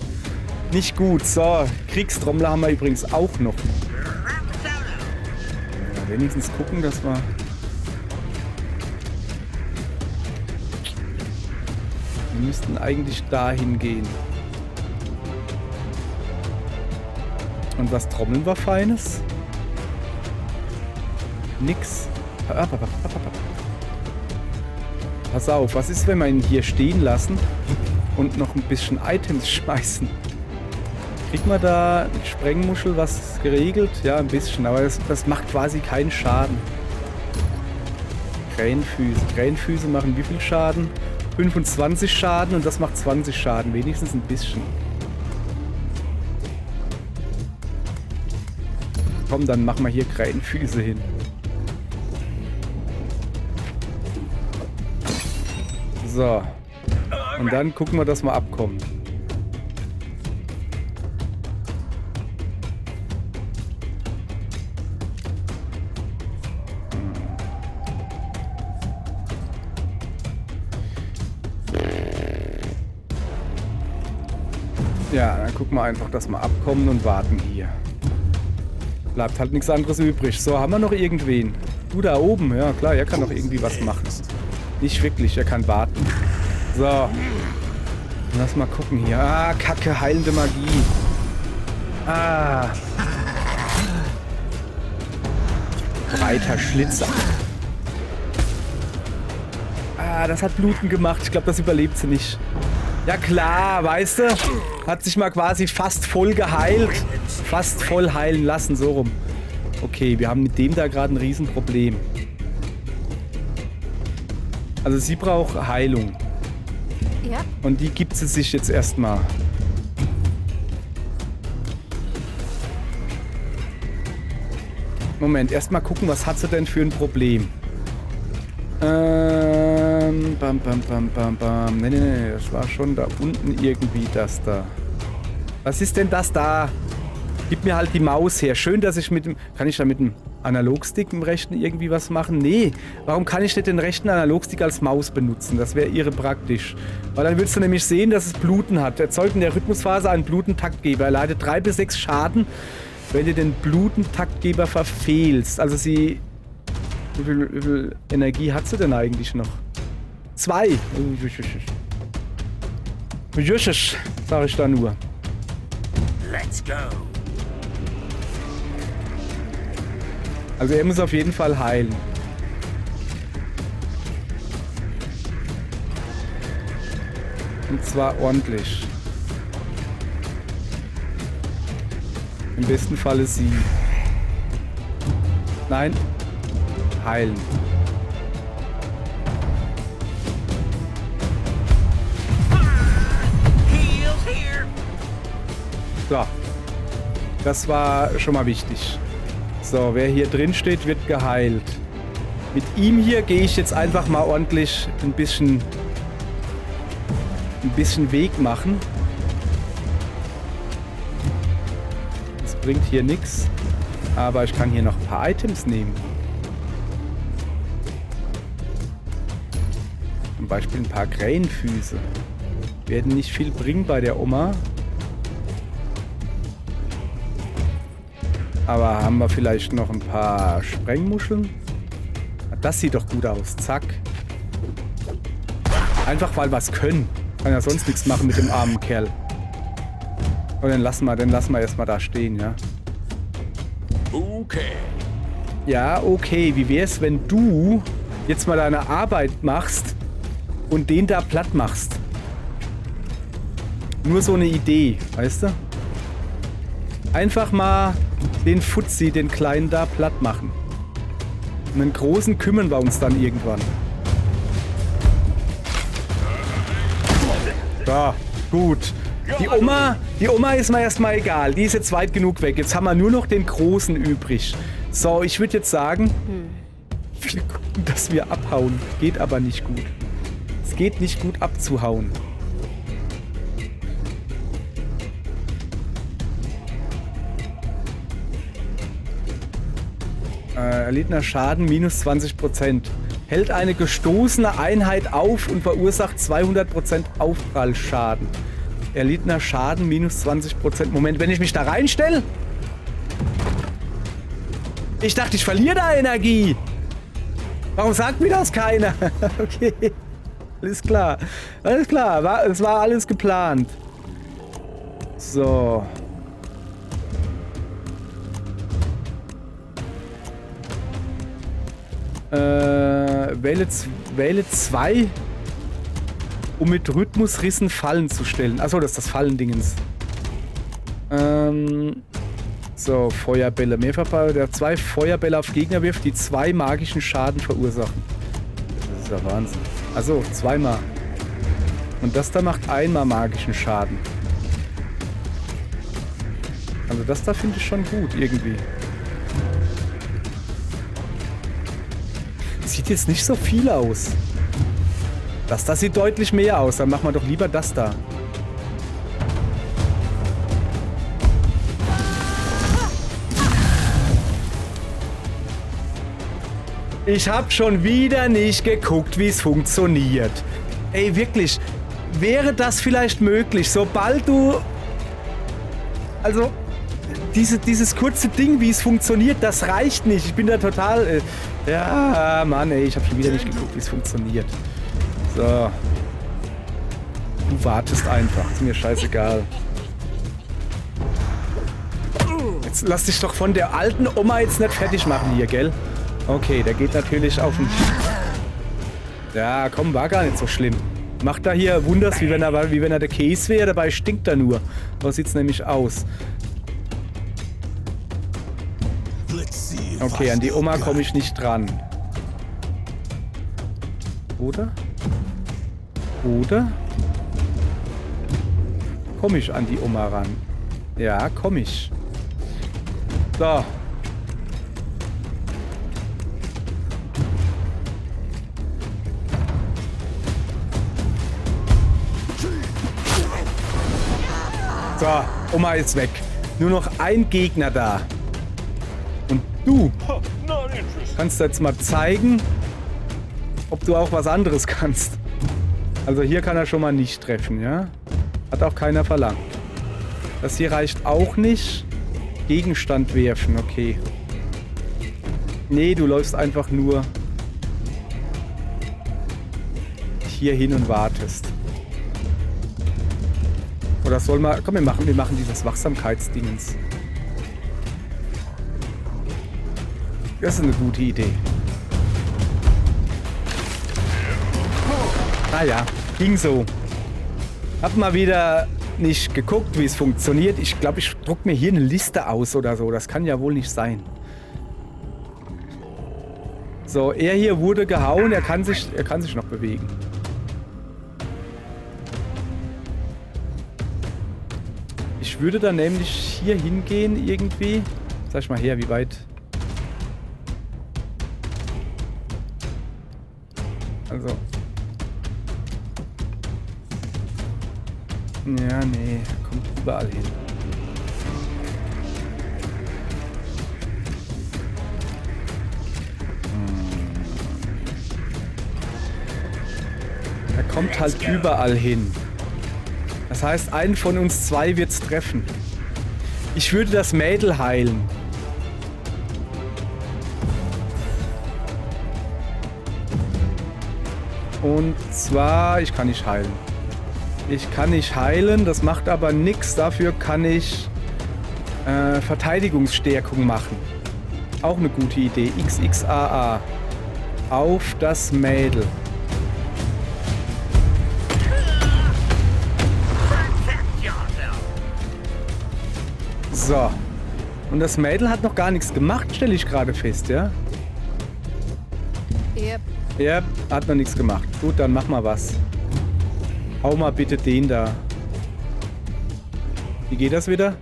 Nicht gut. So, Kriegstrommler haben wir übrigens auch noch. Ja, wenigstens gucken, dass wir... Wir müssten eigentlich dahin gehen. Und was trommeln wir Feines? Nix. Pass auf, was ist, wenn wir ihn hier stehen lassen und noch ein bisschen Items schmeißen? Kriegt man da mit Sprengmuschel was geregelt? Ja, ein bisschen, aber das macht quasi keinen Schaden. Krähenfüße. Krähenfüße machen wie viel Schaden? 25 Schaden und das macht 20 Schaden. Wenigstens ein bisschen. Komm, dann machen wir hier Krähenfüße hin. So. Und dann gucken wir, dass wir abkommen. Ja, dann gucken wir einfach, dass wir abkommen und warten hier. Bleibt halt nichts anderes übrig. So, haben wir noch irgendwen? Du da oben, ja klar, er kann doch irgendwie was machen. Nicht wirklich, er kann warten. So. Lass mal gucken hier. Ah, Kacke, heilende Magie. Ah. Breiter Schlitzer. Ah, das hat Bluten gemacht. Ich glaube, das überlebt sie nicht. Ja klar, weißt du? Hat sich mal quasi fast voll geheilt. Fast voll heilen lassen, so rum. Okay, wir haben mit dem da gerade ein Riesenproblem. Also sie braucht Heilung. Ja. Und die gibt sie sich jetzt erstmal. Moment, erstmal gucken, was hat sie denn für ein Problem? Bam, bam, bam, bam, bam. Nee, das war schon da unten irgendwie das da. Was ist denn das da? Gib mir halt die Maus her. Schön, dass ich mit dem... Kann ich da mit dem Analogstick im rechten irgendwie was machen? Nee. Warum kann ich nicht den rechten Analogstick als Maus benutzen? Das wäre irre praktisch. Weil dann willst du nämlich sehen, dass es Bluten hat. Erzeugt in der Rhythmusphase einen Blutentaktgeber. Er leitet 3 bis 6 Schaden, wenn du den Blutentaktgeber verfehlst. Also sie... Wie viel Energie hat sie denn eigentlich noch? 2. Sag ich da nur. Let's go. Also er muss auf jeden Fall heilen. Und zwar ordentlich. Im besten Falle sie. Nein. Heilen. So. Das war schon mal wichtig. So, wer hier drin steht, wird geheilt. Mit ihm hier gehe ich jetzt einfach mal ordentlich ein bisschen Weg machen. Das bringt hier nichts. Aber ich kann hier noch ein paar Items nehmen. Zum Beispiel ein paar Krähenfüße. Werden nicht viel bringen bei der Oma. Aber haben wir vielleicht noch ein paar Sprengmuscheln? Das sieht doch gut aus. Zack. Einfach weil wir es können. Kann ja sonst nichts machen mit dem armen Kerl. Und dann lassen wir erstmal da stehen, ja. Okay. Ja, okay. Wie wär's, wenn du jetzt mal deine Arbeit machst und den da platt machst? Nur so eine Idee, weißt du? Einfach mal den Fuzzi, den Kleinen da platt machen. Und den Großen kümmern wir uns dann irgendwann. So, gut. Die Oma ist mir erstmal egal. Die ist jetzt weit genug weg. Jetzt haben wir nur noch den Großen übrig. So, ich würde jetzt sagen, wir gucken, dass wir abhauen. Geht aber nicht gut. Es geht nicht gut abzuhauen. Erlittener Schaden minus 20%. Hält eine gestoßene Einheit auf und verursacht 200% Aufprallschaden. Erlittener Schaden minus 20%. Moment, wenn ich mich da reinstelle? Ich dachte, ich verliere da Energie. Warum sagt mir das keiner? Okay. Alles klar. Alles klar. Es war alles geplant. So. Wähle 2, um mit Rhythmusrissen Fallen zu stellen. Achso, das ist das Fallendingens. So, Feuerbälle. Mehrfach, der 2 Feuerbälle auf Gegner wirft, die 2 magischen Schaden verursachen. Das ist ja Wahnsinn. Achso, 2-mal. Und das da macht 1-mal magischen Schaden. Also das da finde ich schon gut, irgendwie. Sieht jetzt nicht so viel aus. Das da sieht deutlich mehr aus. Dann machen wir doch lieber das da. Ich habe schon wieder nicht geguckt, wie es funktioniert. Ey, wirklich. Wäre das vielleicht möglich, sobald du... Also... Dieses kurze Ding, wie es funktioniert, das reicht nicht. Ich bin da total... ja, Mann, ey, ich habe schon wieder nicht geguckt, wie es funktioniert. So. Du wartest einfach. Ist mir scheißegal. Jetzt lass dich doch von der alten Oma jetzt nicht fertig machen hier, gell? Okay, der geht natürlich auf den... Ja, komm, war gar nicht so schlimm. Macht da hier Wunders, wie wenn er der Käse wäre, dabei stinkt er nur. So sieht's nämlich aus. Okay, an die Oma komme ich nicht dran. Oder? Oder? Komme ich an die Oma ran? Ja, komme ich. So. So, Oma ist weg. Nur noch ein Gegner da. Und du kannst jetzt mal zeigen, ob du auch was anderes kannst. Also hier kann er schon mal nicht treffen, ja? Hat auch keiner verlangt. Das hier reicht auch nicht. Gegenstand werfen, okay. Nee, du läufst einfach nur hier hin und wartest. Oder soll man... Komm, wir machen dieses Wachsamkeitsdingens. Das ist eine gute Idee. Naja, ging so. Hab mal wieder nicht geguckt, wie es funktioniert. Ich glaube, ich druck mir hier eine Liste aus oder so. Das kann ja wohl nicht sein. So, er hier wurde gehauen. Er kann sich noch bewegen. Ich würde dann nämlich hier hingehen irgendwie. Sag ich mal her, wie weit... Also... Ja, nee, kommt überall hin. Er kommt halt überall hin. Das heißt, einen von uns zwei wird's treffen. Ich würde das Mädel heilen. Und zwar, ich kann nicht heilen. Ich kann nicht heilen, das macht aber nichts. Dafür kann ich Verteidigungsstärkung machen. Auch eine gute Idee. XXAA. Auf das Mädel. So. Und das Mädel hat noch gar nichts gemacht, stelle ich gerade fest, ja? Yep. Ja, hat noch nichts gemacht. Gut, dann mach mal was. Hau mal bitte den da. Wie geht das wieder?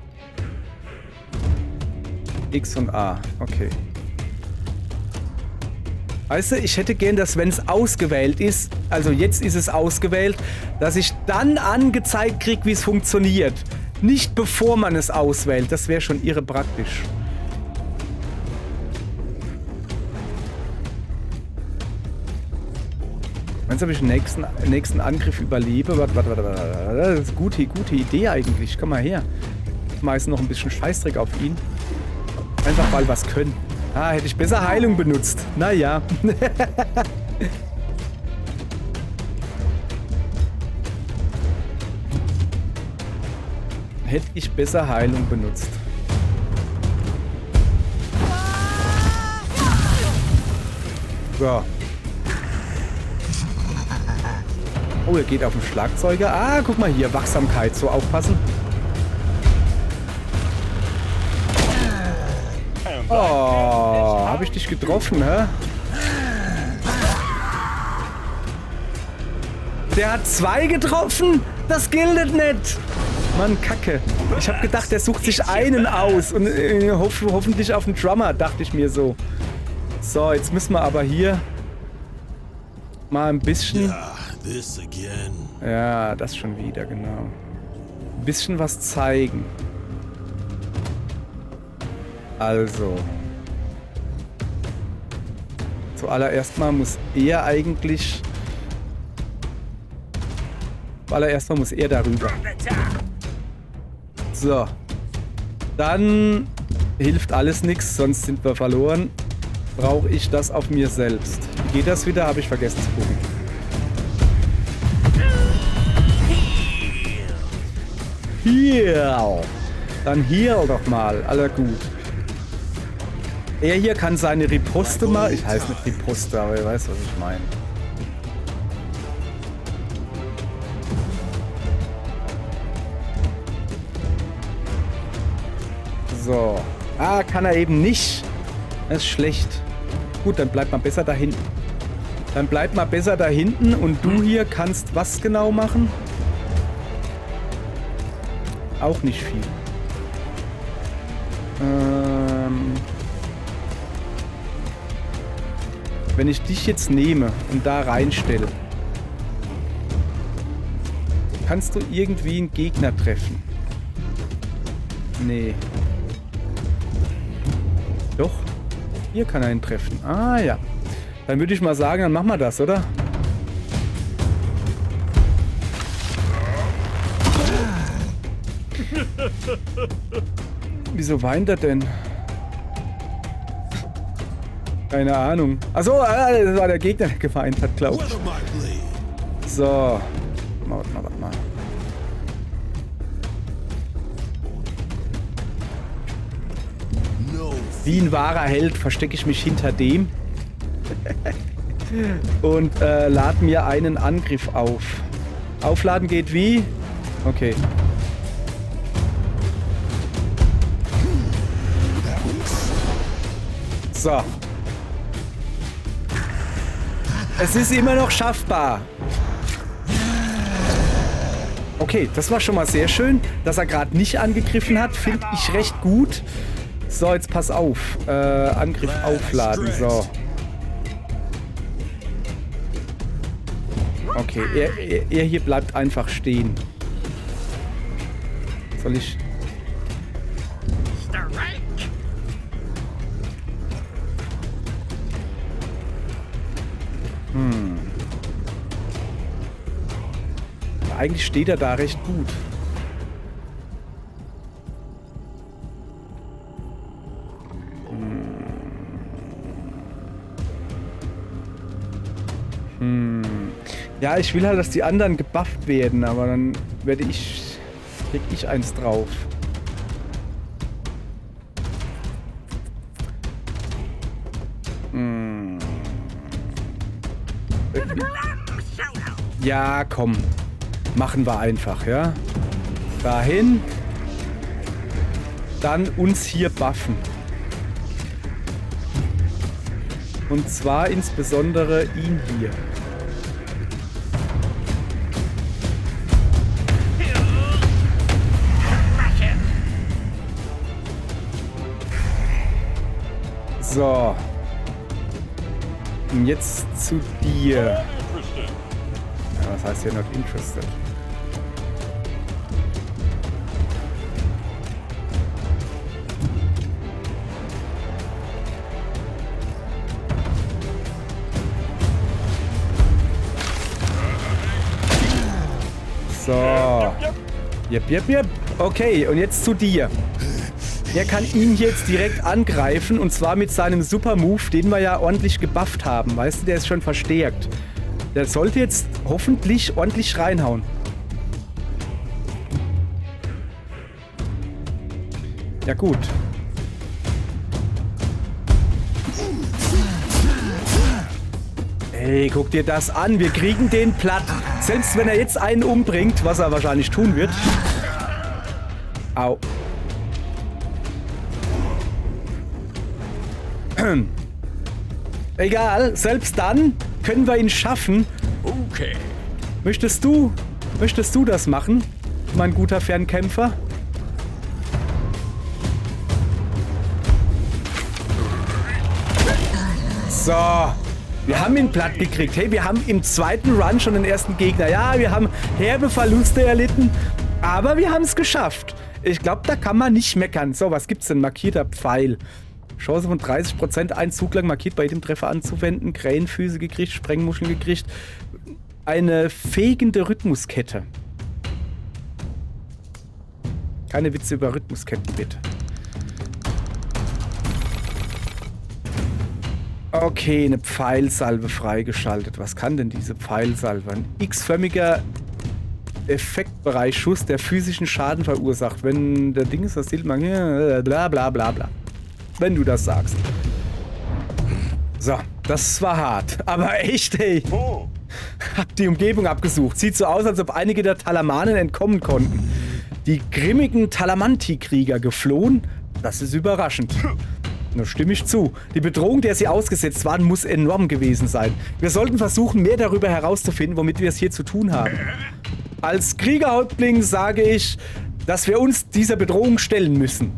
X und A. Okay. Weißt du, ich hätte gern, dass wenn es ausgewählt ist, also jetzt ist es ausgewählt, dass ich dann angezeigt kriege, wie es funktioniert. Nicht bevor man es auswählt. Das wäre schon irre praktisch. Meinst du, ob ich den nächsten Angriff überlebe? Warte. Das ist eine gute Idee eigentlich. Komm mal her. Schmeißen noch ein bisschen Scheißdreck auf ihn. Einfach weil wir was können. Ah, hätte ich besser Heilung benutzt. Naja. Hätte ich besser Heilung benutzt. So. Oh, er geht auf den Schlagzeuger. Ah, guck mal hier. Wachsamkeit. So, aufpassen. Oh, habe ich dich getroffen, hä? Der hat 2 getroffen? Das gilt nicht. Mann, Kacke. Ich habe gedacht, der sucht sich einen aus. Und hoffentlich auf den Drummer, dachte ich mir so. So, jetzt müssen wir aber hier mal ein bisschen... Ja, das schon wieder, genau. Ein bisschen was zeigen. Also. Zuallererst mal muss er eigentlich... Zuallererst mal muss er darüber. So. Dann hilft alles nichts, sonst sind wir verloren. Brauche ich das auf mir selbst. Wie geht das wieder? Habe ich vergessen zu gucken. Heal. Dann heal doch mal. Aller gut. Er hier kann seine Riposte mal... Ich heiße nicht Riposte, aber ihr weißt, was ich meine. So. Ah, kann er eben nicht. Das ist schlecht. Gut, dann bleibt mal besser da hinten. Dann bleibt mal besser da hinten und du hier kannst was genau machen? Auch nicht viel. Wenn ich dich jetzt nehme und da reinstelle, kannst du irgendwie einen Gegner treffen. Nee. Doch. Hier kann er ihn treffen. Ah, ja. Dann würde ich mal sagen, dann machen wir das, oder? Wieso weint er denn? Keine Ahnung. Achso, das war der Gegner, der geweint hat, glaube ich. So. Warte mal. Wie ein wahrer Held verstecke ich mich hinter dem und lade mir einen Angriff auf. Aufladen geht wie? Okay. So. Es ist immer noch schaffbar. Okay, das war schon mal sehr schön. Dass er gerade nicht angegriffen hat, finde ich recht gut. So, jetzt pass auf. Angriff aufladen. So. Okay, er hier bleibt einfach stehen. Soll ich... Eigentlich steht er da recht gut. Ja, ich will halt, dass die anderen gebufft werden, aber dann krieg ich eins drauf. Ja, komm. Machen wir einfach, ja? Dahin. Dann uns hier buffen. Und zwar insbesondere ihn hier. So. Und jetzt zu dir. Ja, was heißt hier not interested? So. Yep. Okay, und jetzt zu dir. Er kann ihn jetzt direkt angreifen und zwar mit seinem Super-Move, den wir ja ordentlich gebufft haben. Weißt du, der ist schon verstärkt. Der sollte jetzt hoffentlich ordentlich reinhauen. Ja gut. Ey, guck dir das an. Wir kriegen den platt. Selbst wenn er jetzt einen umbringt, was er wahrscheinlich tun wird. Au. Egal, selbst dann können wir ihn schaffen. Okay. Möchtest du das machen, mein guter Fernkämpfer? So, wir haben ihn platt gekriegt. Hey, wir haben im zweiten Run schon den ersten Gegner. Ja, wir haben herbe Verluste erlitten, aber wir haben es geschafft. Ich glaube, da kann man nicht meckern. So, was gibt's denn? Markierter Pfeil. Chance von 30%, einen Zug lang markiert bei jedem Treffer anzuwenden. Krähenfüße gekriegt, Sprengmuscheln gekriegt. Eine fegende Rhythmuskette. Keine Witze über Rhythmusketten, bitte. Okay, eine Pfeilsalve freigeschaltet. Was kann denn diese Pfeilsalve? Ein x-förmiger Effektbereich Schuss, der physischen Schaden verursacht. Wenn der Ding ist, das sieht man hier, bla bla bla bla. Wenn du das sagst. So, das war hart. Aber echt, ey. Hab die Umgebung abgesucht. Sieht so aus, als ob einige der Talamanen entkommen konnten. Die grimmigen Talamanti-Krieger geflohen? Das ist überraschend. Nur stimme ich zu. Die Bedrohung, der sie ausgesetzt waren, muss enorm gewesen sein. Wir sollten versuchen, mehr darüber herauszufinden, womit wir es hier zu tun haben. Als Kriegerhäuptling sage ich, dass wir uns dieser Bedrohung stellen müssen.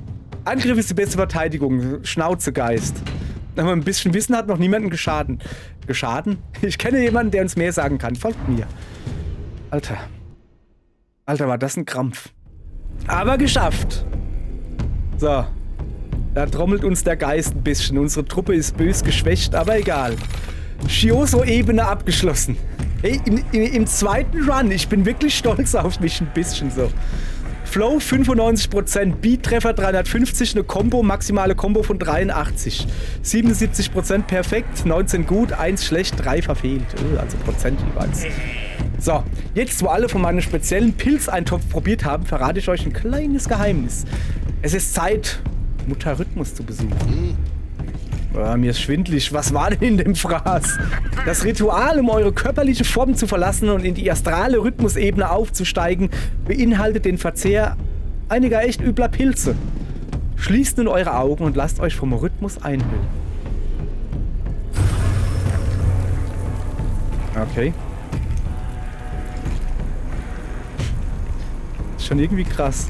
Angriff ist die beste Verteidigung. Schnauzegeist. Wenn man ein bisschen Wissen hat, noch niemanden geschaden. Geschaden? Ich kenne jemanden, der uns mehr sagen kann. Folgt mir. Alter, war das ein Krampf. Aber geschafft. So. Da trommelt uns der Geist ein bisschen. Unsere Truppe ist bös geschwächt, aber egal. Chioso-Ebene abgeschlossen. Hey, im zweiten Run, ich bin wirklich stolz auf mich ein bisschen so. Flow 95%, Beat-Treffer 350, eine Combo, maximale Combo von 83. 77% perfekt, 19 gut, 1 schlecht, 3 verfehlt. Also Prozent jeweils. So, jetzt wo alle von meinem speziellen Pilzeintopf probiert haben, verrate ich euch ein kleines Geheimnis. Es ist Zeit, Mutter Rhythmus zu besuchen. Mir ist schwindelig. Was war denn in dem Fraß? Das Ritual, um eure körperliche Form zu verlassen und in die astrale Rhythmusebene aufzusteigen, beinhaltet den Verzehr einiger echt übler Pilze. Schließt nun eure Augen und lasst euch vom Rhythmus einhüllen. Okay. Ist schon irgendwie krass.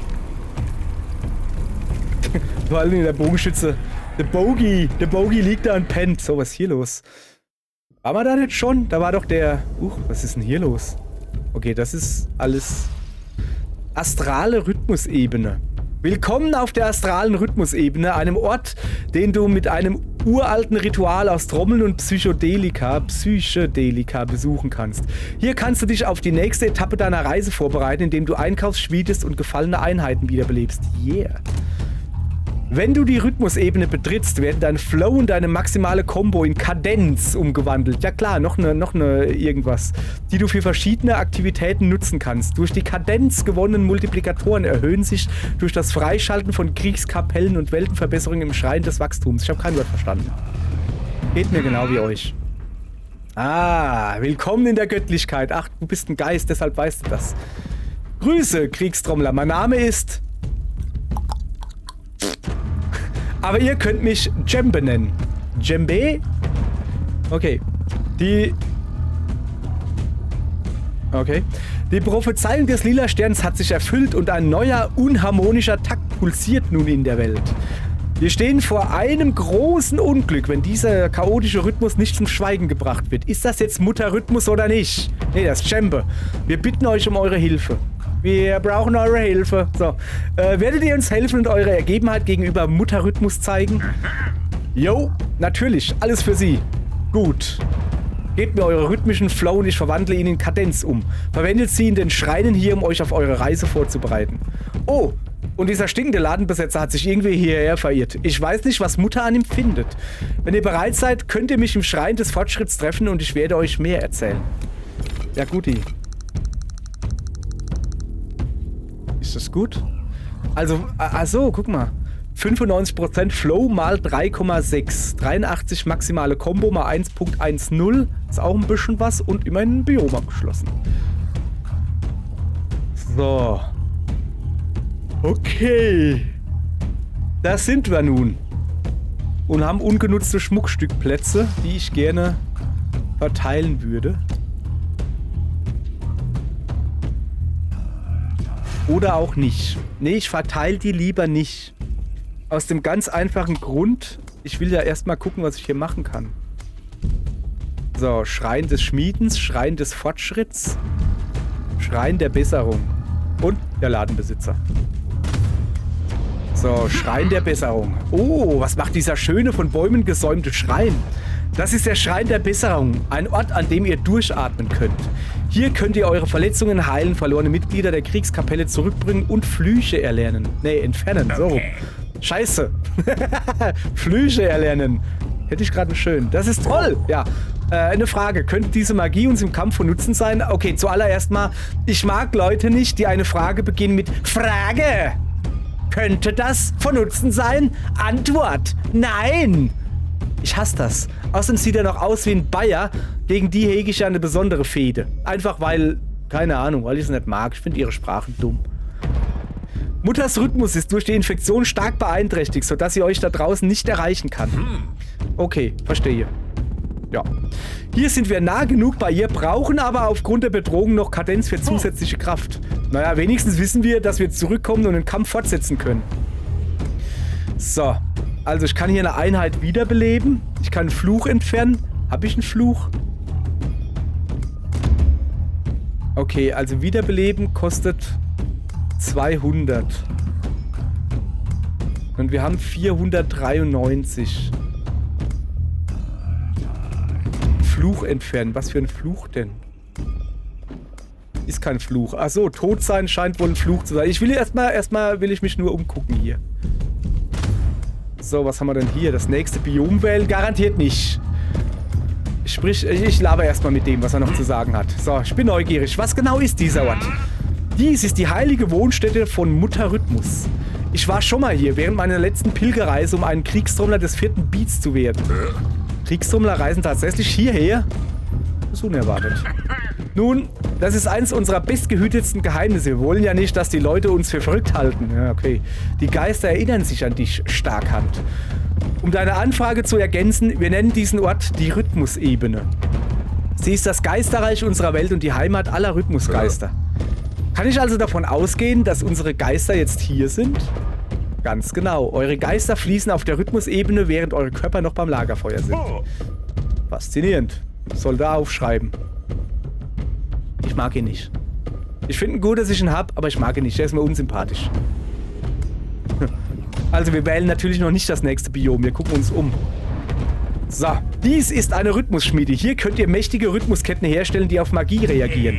Vor allem in der Bogenschütze. Der Bogie liegt da und pennt. So, was ist hier los? War man da nicht schon? Da war doch der... was ist denn hier los? Okay, das ist alles... Astrale Rhythmusebene. Willkommen auf der astralen Rhythmusebene, einem Ort, den du mit einem uralten Ritual aus Trommeln und Psychedelika besuchen kannst. Hier kannst du dich auf die nächste Etappe deiner Reise vorbereiten, indem du einkaufst, schmiedest und gefallene Einheiten wiederbelebst. Yeah. Wenn du die Rhythmusebene betrittst, werden dein Flow und deine maximale Combo in Kadenz umgewandelt. Ja klar, noch eine irgendwas, die du für verschiedene Aktivitäten nutzen kannst. Durch die Kadenz gewonnenen Multiplikatoren erhöhen sich durch das Freischalten von Kriegskapellen und Weltenverbesserungen im Schrein des Wachstums. Ich habe kein Wort verstanden. Geht mir genau wie euch. Willkommen in der Göttlichkeit. Ach, du bist ein Geist, deshalb weißt du das. Grüße, Kriegstrommler. Mein Name ist... Aber ihr könnt mich Djembe nennen. Djembe? Okay. Die Prophezeiung des Lila Sterns hat sich erfüllt und ein neuer, unharmonischer Takt pulsiert nun in der Welt. Wir stehen vor einem großen Unglück, wenn dieser chaotische Rhythmus nicht zum Schweigen gebracht wird. Ist das jetzt Mutter-Rhythmus oder nicht? Nee, das ist Djembe. Wir bitten euch um eure Hilfe. Wir brauchen eure Hilfe. So. Werdet ihr uns helfen und eure Ergebenheit gegenüber Mutter-Rhythmus zeigen? Jo, natürlich. Alles für sie. Gut. Gebt mir eure rhythmischen Flow und ich verwandle ihn in Kadenz um. Verwendet sie in den Schreinen hier, um euch auf eure Reise vorzubereiten. Oh, und dieser stinkende Ladenbesetzer hat sich irgendwie hierher verirrt. Ich weiß nicht, was Mutter an ihm findet. Wenn ihr bereit seid, könnt ihr mich im Schrein des Fortschritts treffen und ich werde euch mehr erzählen. Ja, guti. Ist das gut? Also, guck mal. 95% Flow mal 3,6. 83 maximale Combo mal 1.10. Ist auch ein bisschen was und immerhin ein Biom abgeschlossen. So. Okay. Da sind wir nun. Und haben ungenutzte Schmuckstückplätze, die ich gerne verteilen würde. Oder auch nicht. Nee, ich verteile die lieber nicht. Aus dem ganz einfachen Grund, ich will ja erstmal gucken, was ich hier machen kann. So, Schrein des Schmiedens, Schrein des Fortschritts, Schrein der Besserung und der Ladenbesitzer. So, Schrein der Besserung. Oh, was macht dieser schöne, von Bäumen gesäumte Schrein? Das ist der Schrein der Besserung, ein Ort, an dem ihr durchatmen könnt. Hier könnt ihr eure Verletzungen heilen, verlorene Mitglieder der Kriegskapelle zurückbringen und Flüche erlernen. Nee, entfernen, so. Scheiße. Flüche erlernen. Hätte ich gerade schön. Das ist toll. Ja. Eine Frage. Könnte diese Magie uns im Kampf von Nutzen sein? Okay, zuallererst mal, ich mag Leute nicht, die eine Frage beginnen mit Frage. Könnte das von Nutzen sein? Antwort. Nein. Ich hasse das. Außerdem sieht er noch aus wie ein Bayer. Gegen die hege ich ja eine besondere Fehde. Einfach weil, keine Ahnung, weil ich es nicht mag. Ich finde ihre Sprachen dumm. Mutters Rhythmus ist durch die Infektion stark beeinträchtigt, sodass sie euch da draußen nicht erreichen kann. Okay, verstehe. Ja. Hier sind wir nah genug bei ihr, brauchen aber aufgrund der Bedrohung noch Kadenz für zusätzliche Kraft. Naja, wenigstens wissen wir, dass wir zurückkommen und den Kampf fortsetzen können. So. Also ich kann hier eine Einheit wiederbeleben. Ich kann einen Fluch entfernen. Habe ich einen Fluch? Okay, also wiederbeleben kostet 200. Und wir haben 493. Fluch entfernen. Was für ein Fluch denn? Ist kein Fluch. Achso, tot sein scheint wohl ein Fluch zu sein. Ich will erstmal will ich mich nur umgucken hier. So, was haben wir denn hier? Das nächste Biom wählen? Garantiert nicht. Sprich, ich laber erstmal mit dem, was er noch zu sagen hat. So, ich bin neugierig. Was genau ist dieser Ort? Dies ist die heilige Wohnstätte von Mutter Rhythmus. Ich war schon mal hier, während meiner letzten Pilgerreise, um ein Kriegstrommler des 4. Beats zu werden. Kriegstrommler reisen tatsächlich hierher? Das ist unerwartet. Nun, das ist eins unserer bestgehütetsten Geheimnisse. Wir wollen ja nicht, dass die Leute uns für verrückt halten. Ja, okay. Die Geister erinnern sich an dich, Starkhand. Um deine Anfrage zu ergänzen, wir nennen diesen Ort die Rhythmusebene. Sie ist das Geisterreich unserer Welt und die Heimat aller Rhythmusgeister. Kann ich also davon ausgehen, dass unsere Geister jetzt hier sind? Ganz genau. Eure Geister fließen auf der Rhythmusebene, während eure Körper noch beim Lagerfeuer sind. Faszinierend. Soll da aufschreiben. Ich mag ihn nicht. Ich finde ihn gut, dass ich ihn habe, aber ich mag ihn nicht. Der ist mir unsympathisch. Also wir wählen natürlich noch nicht das nächste Biom. Wir gucken uns um. So, dies ist eine Rhythmusschmiede. Hier könnt ihr mächtige Rhythmusketten herstellen, die auf Magie reagieren.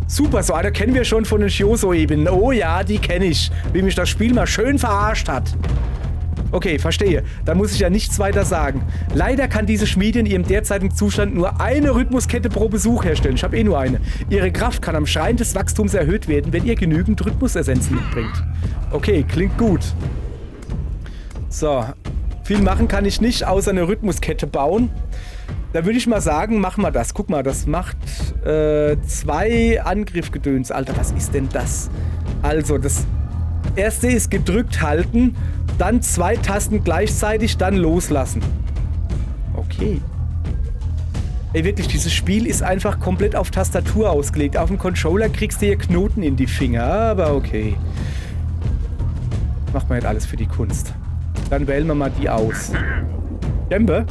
Super, so eine kennen wir schon von den Shioso-Ebenen. Oh ja, die kenne ich. Wie mich das Spiel mal schön verarscht hat. Okay, verstehe. Dann muss ich ja nichts weiter sagen. Leider kann diese Schmiede in ihrem derzeitigen Zustand nur eine Rhythmuskette pro Besuch herstellen. Ich habe eh nur eine. Ihre Kraft kann am Schrein des Wachstums erhöht werden, wenn ihr genügend Rhythmusessenzen mitbringt. Okay, klingt gut. So, viel machen kann ich nicht, außer eine Rhythmuskette bauen. Da würde ich mal sagen, machen wir das. Guck mal, das macht 2 Angriffgedöns. Alter, was ist denn das? Also, das erste ist gedrückt halten, dann 2 Tasten gleichzeitig, dann loslassen. Okay. Ey, wirklich, dieses Spiel ist einfach komplett auf Tastatur ausgelegt. Auf dem Controller kriegst du hier Knoten in die Finger, aber okay. Macht man jetzt alles für die Kunst. Dann wählen wir mal die aus. Dembe?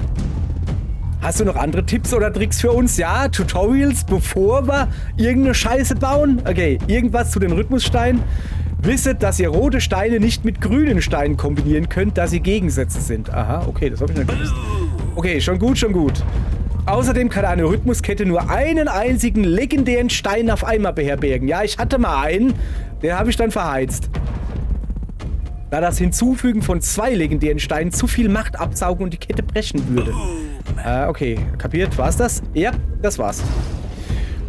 Hast du noch andere Tipps oder Tricks für uns? Ja, Tutorials, bevor wir irgendeine Scheiße bauen? Okay, irgendwas zu den Rhythmussteinen. Wisset, dass ihr rote Steine nicht mit grünen Steinen kombinieren könnt, da sie Gegensätze sind. Aha, okay, das habe ich nicht gewusst. Okay, schon gut, schon gut. Außerdem kann eine Rhythmuskette nur einen einzigen legendären Stein auf einmal beherbergen. Ja, ich hatte mal einen, den habe ich dann verheizt. Da das Hinzufügen von 2 legendären Steinen zu viel Macht absaugen und die Kette brechen würde. Okay, kapiert, war's das? Ja, das war's.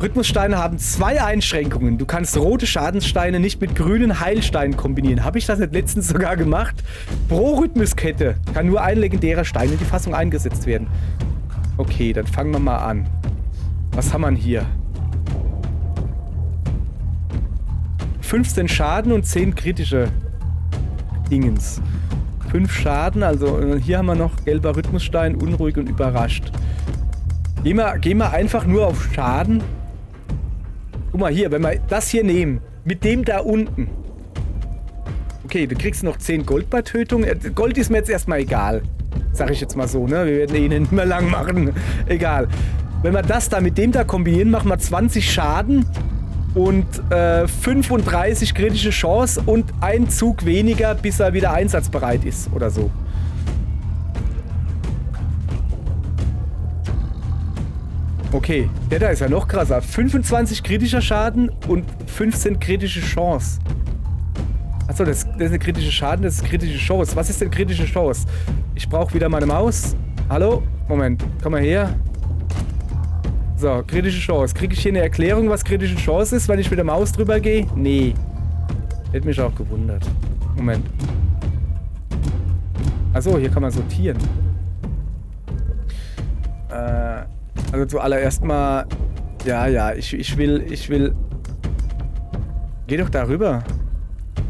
Rhythmussteine haben 2 Einschränkungen. Du kannst rote Schadenssteine nicht mit grünen Heilsteinen kombinieren. Habe ich das nicht letztens sogar gemacht? Pro Rhythmuskette kann nur ein legendärer Stein in die Fassung eingesetzt werden. Okay, dann fangen wir mal an. Was haben wir hier? 15 Schaden und 10 kritische Dingens. 5 Schaden, also hier haben wir noch gelber Rhythmusstein, unruhig und überrascht. Gehen wir einfach nur auf Schaden. Guck mal hier, wenn wir das hier nehmen, mit dem da unten. Okay, du kriegst noch 10 Gold bei Tötung. Gold ist mir jetzt erstmal egal. Sag ich jetzt mal so, ne? Wir werden eh nicht mehr lang machen. Egal. Wenn wir das da mit dem da kombinieren, machen wir 20 Schaden und 35 kritische Chance und ein Zug weniger, bis er wieder einsatzbereit ist oder so. Okay, der da ist ja noch krasser. 25 kritischer Schaden und 15 kritische Chance. Achso, das ist eine kritische Schaden, das ist kritische Chance. Was ist denn kritische Chance? Ich brauche wieder meine Maus. Hallo? Moment, komm mal her. So, kritische Chance. Kriege ich hier eine Erklärung, was kritische Chance ist, wenn ich mit der Maus drüber gehe? Nee. Hätte mich auch gewundert. Moment. Achso, hier kann man sortieren. Also zuallererst mal... Ja, ich will... Geh doch da rüber.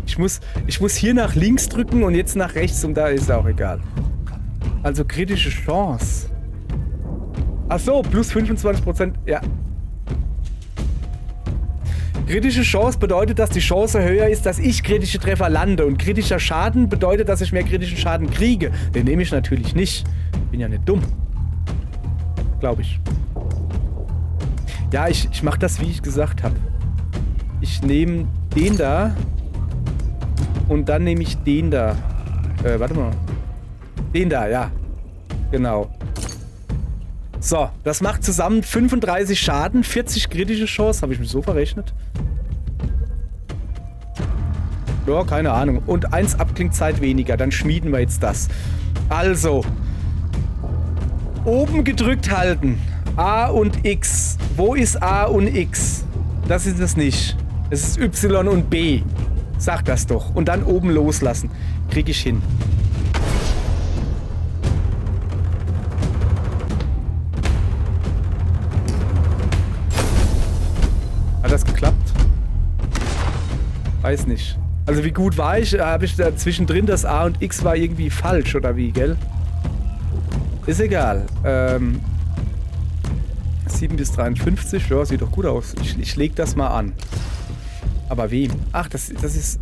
Ich muss hier nach links drücken und jetzt nach rechts und da ist auch egal. Also kritische Chance. Ach so, plus 25%. Ja. Kritische Chance bedeutet, dass die Chance höher ist, dass ich kritische Treffer lande. Und kritischer Schaden bedeutet, dass ich mehr kritischen Schaden kriege. Den nehme ich natürlich nicht. Bin ja nicht dumm. Glaube ich. Ja, ich mache das, wie ich gesagt habe. Ich nehme den da. Und dann nehme ich den da. Warte mal. Den da, ja. Genau. So, das macht zusammen 35 Schaden, 40 kritische Chance. Habe ich mich so verrechnet? Ja, keine Ahnung. Und 1 Abklingzeit weniger. Dann schmieden wir jetzt das. Also. Oben gedrückt halten. A und X. Wo ist A und X? Das ist es nicht. Es ist Y und B. Sag das doch. Und dann oben loslassen. Krieg ich hin. Hat das geklappt? Weiß nicht. Also wie gut war ich? Habe ich da zwischendrin das A und X war irgendwie falsch oder wie, gell? Ist egal. 7 bis 53, ja, sieht doch gut aus. Ich leg das mal an. Aber wem? Ach, das ist,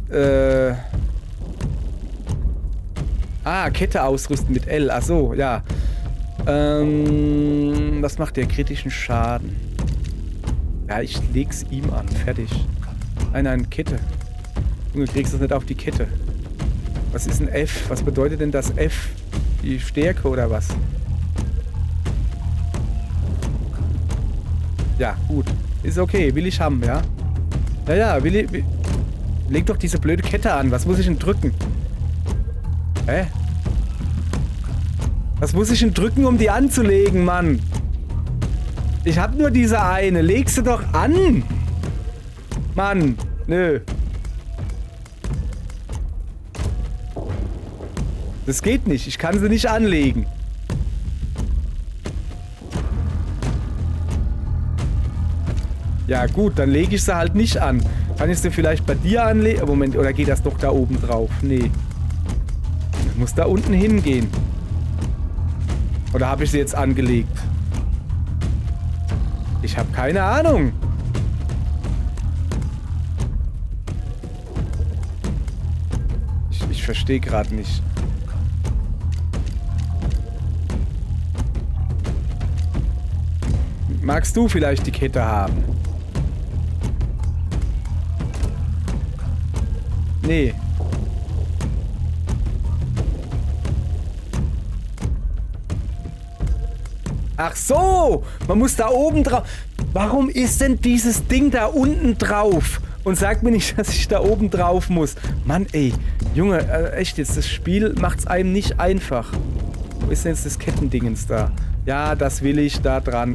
Kette ausrüsten mit L. Ach so, ja. Was macht der kritischen Schaden? Ja, ich leg's ihm an. Fertig. Nein, Kette. Du kriegst das nicht auf die Kette. Was ist ein F? Was bedeutet denn das F? Die Stärke oder was? Ja, gut. Ist okay. Will ich haben, ja? Ja, leg doch diese blöde Kette an. Was muss ich denn drücken? Hä? Was muss ich denn drücken, um die anzulegen, Mann? Ich hab nur diese eine. Leg sie doch an! Mann, nö. Das geht nicht. Ich kann sie nicht anlegen. Ja gut, dann lege ich sie halt nicht an. Kann ich sie vielleicht bei dir anlegen? Moment, oder geht das doch da oben drauf? Nee. Ich muss da unten hingehen. Oder habe ich sie jetzt angelegt? Ich habe keine Ahnung. Ich verstehe gerade nicht. Magst du vielleicht die Kette haben? Nee. Ach so! Man muss da oben drauf. Warum ist denn dieses Ding da unten drauf? Und sagt mir nicht, dass ich da oben drauf muss. Mann, ey. Junge, echt jetzt, das Spiel macht's einem nicht einfach. Wo ist denn jetzt das Kettendingens da? Ja, das will ich da dran.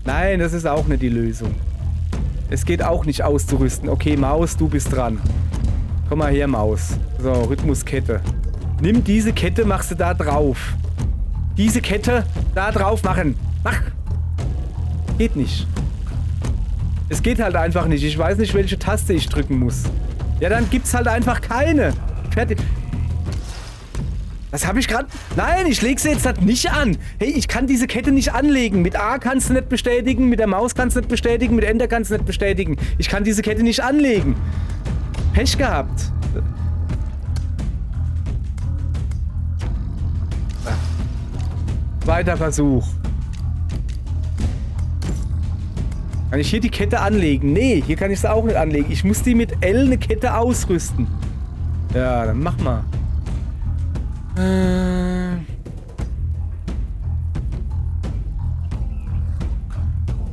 Nein, das ist auch nicht die Lösung. Es geht auch nicht auszurüsten. Okay, Maus, du bist dran. Komm mal her, Maus. So, Rhythmuskette. Nimm diese Kette, machst du da drauf. Diese Kette da drauf machen. Mach! Geht nicht. Es geht halt einfach nicht. Ich weiß nicht, welche Taste ich drücken muss. Ja, dann gibt's halt einfach keine. Fertig. Das habe ich gerade... Nein, ich lege sie jetzt halt nicht an. Hey, ich kann diese Kette nicht anlegen. Mit A kannst du nicht bestätigen, mit der Maus kannst du nicht bestätigen, mit Enter kannst du nicht bestätigen. Ich kann diese Kette nicht anlegen. Pech gehabt. Weiter Versuch. Kann ich hier die Kette anlegen? Nee, hier kann ich sie auch nicht anlegen. Ich muss die mit L eine Kette ausrüsten. Ja, dann mach mal.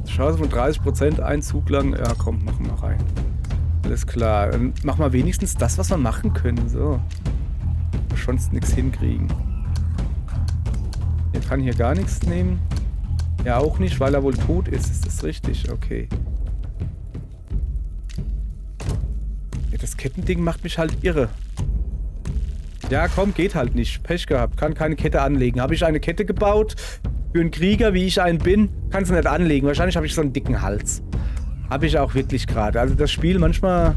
Chance von 30%, ein Zug lang. Ja, komm, machen wir rein. Alles klar. Dann mach mal wenigstens das, was wir machen können. So. Sonst nichts hinkriegen. Er kann hier gar nichts nehmen. Ja, auch nicht, weil er wohl tot ist. Ist das richtig? Okay. Ja, das Kettending macht mich halt irre. Ja, komm, geht halt nicht. Pech gehabt. Kann keine Kette anlegen. Habe ich eine Kette gebaut? Für einen Krieger, wie ich einen bin, kann sie nicht anlegen. Wahrscheinlich habe ich so einen dicken Hals. Habe ich auch wirklich gerade. Also das Spiel, manchmal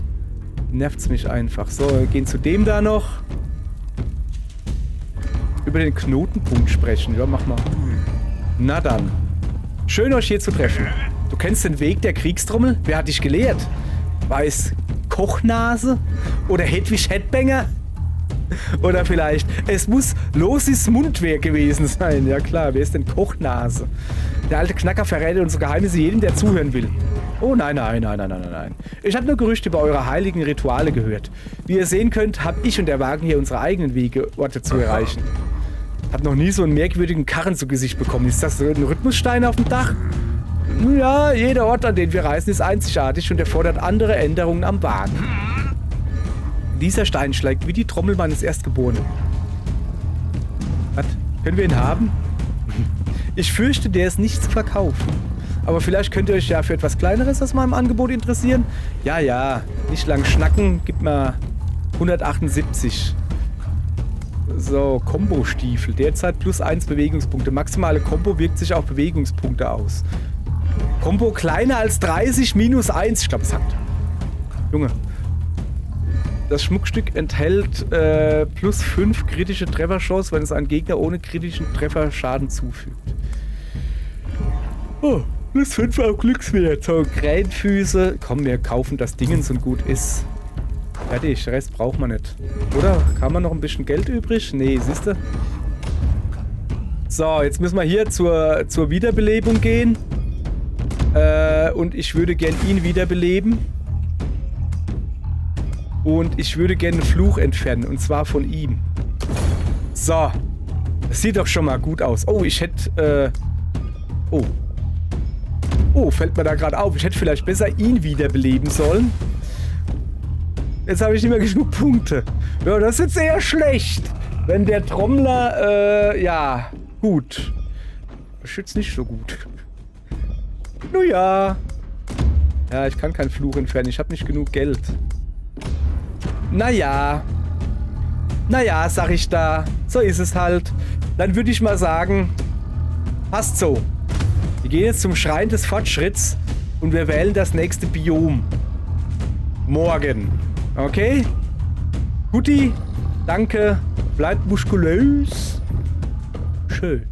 nervt es mich einfach. So, wir gehen zu dem da noch. Über den Knotenpunkt sprechen. Ja, mach mal. Na dann. Schön, euch hier zu treffen. Du kennst den Weg der Kriegstrommel? Wer hat dich gelehrt? War es Kochnase? Oder Hedwig Headbanger? Oder vielleicht, es muss Losis Mundwerk gewesen sein. Ja klar, wer ist denn Kochnase? Der alte Knacker verrät unsere Geheimnisse jedem, der zuhören will. Oh nein, nein, nein, nein, nein, nein, nein. Ich habe nur Gerüchte über eure heiligen Rituale gehört. Wie ihr sehen könnt, habe ich und der Wagen hier unsere eigenen Wege, Orte zu erreichen. Hab noch nie so einen merkwürdigen Karren zu Gesicht bekommen. Ist das so ein Rhythmusstein auf dem Dach? Ja, jeder Ort, an den wir reisen, ist einzigartig und erfordert andere Änderungen am Wagen. Dieser Stein schlägt wie die Trommel meines Erstgeborenen. Was? Können wir ihn haben? Ich fürchte, der ist nicht zu verkaufen. Aber vielleicht könnt ihr euch ja für etwas Kleineres aus meinem Angebot interessieren. Ja, ja, nicht lang schnacken. Gib mal 178. So, Kombo-Stiefel. Derzeit +1 Bewegungspunkte. Maximale Kombo wirkt sich auf Bewegungspunkte aus. Kombo kleiner als 30 -1. Ich glaube, es hat. Junge. Das Schmuckstück enthält +5 kritische Trefferchance, wenn es einen Gegner ohne kritischen Trefferschaden zufügt. Oh, +5 auf Glückswert. So, Krähenfüße. Komm, wir kaufen das Dingens und gut ist. Fertig, den Rest braucht man nicht. Oder? Haben wir noch ein bisschen Geld übrig? Nee, siehste. So, jetzt müssen wir hier zur Wiederbelebung gehen. Und ich würde gern ihn wiederbeleben. Und ich würde gerne einen Fluch entfernen. Und zwar von ihm. So. Das sieht doch schon mal gut aus. Oh, ich hätte... Oh. Oh, fällt mir da gerade auf. Ich hätte vielleicht besser ihn wiederbeleben sollen. Jetzt habe ich nicht mehr genug Punkte. Ja, das ist jetzt eher schlecht. Wenn der Trommler, ja, gut. Das ist jetzt nicht so gut. Nun ja. Ja, ich kann keinen Fluch entfernen. Ich habe nicht genug Geld. Naja. Naja, sag ich da. So ist es halt. Dann würde ich mal sagen, passt so. Wir gehen jetzt zum Schrein des Fortschritts und wir wählen das nächste Biom. Morgen. Okay? Guti, danke. Bleibt muskulös. Schön.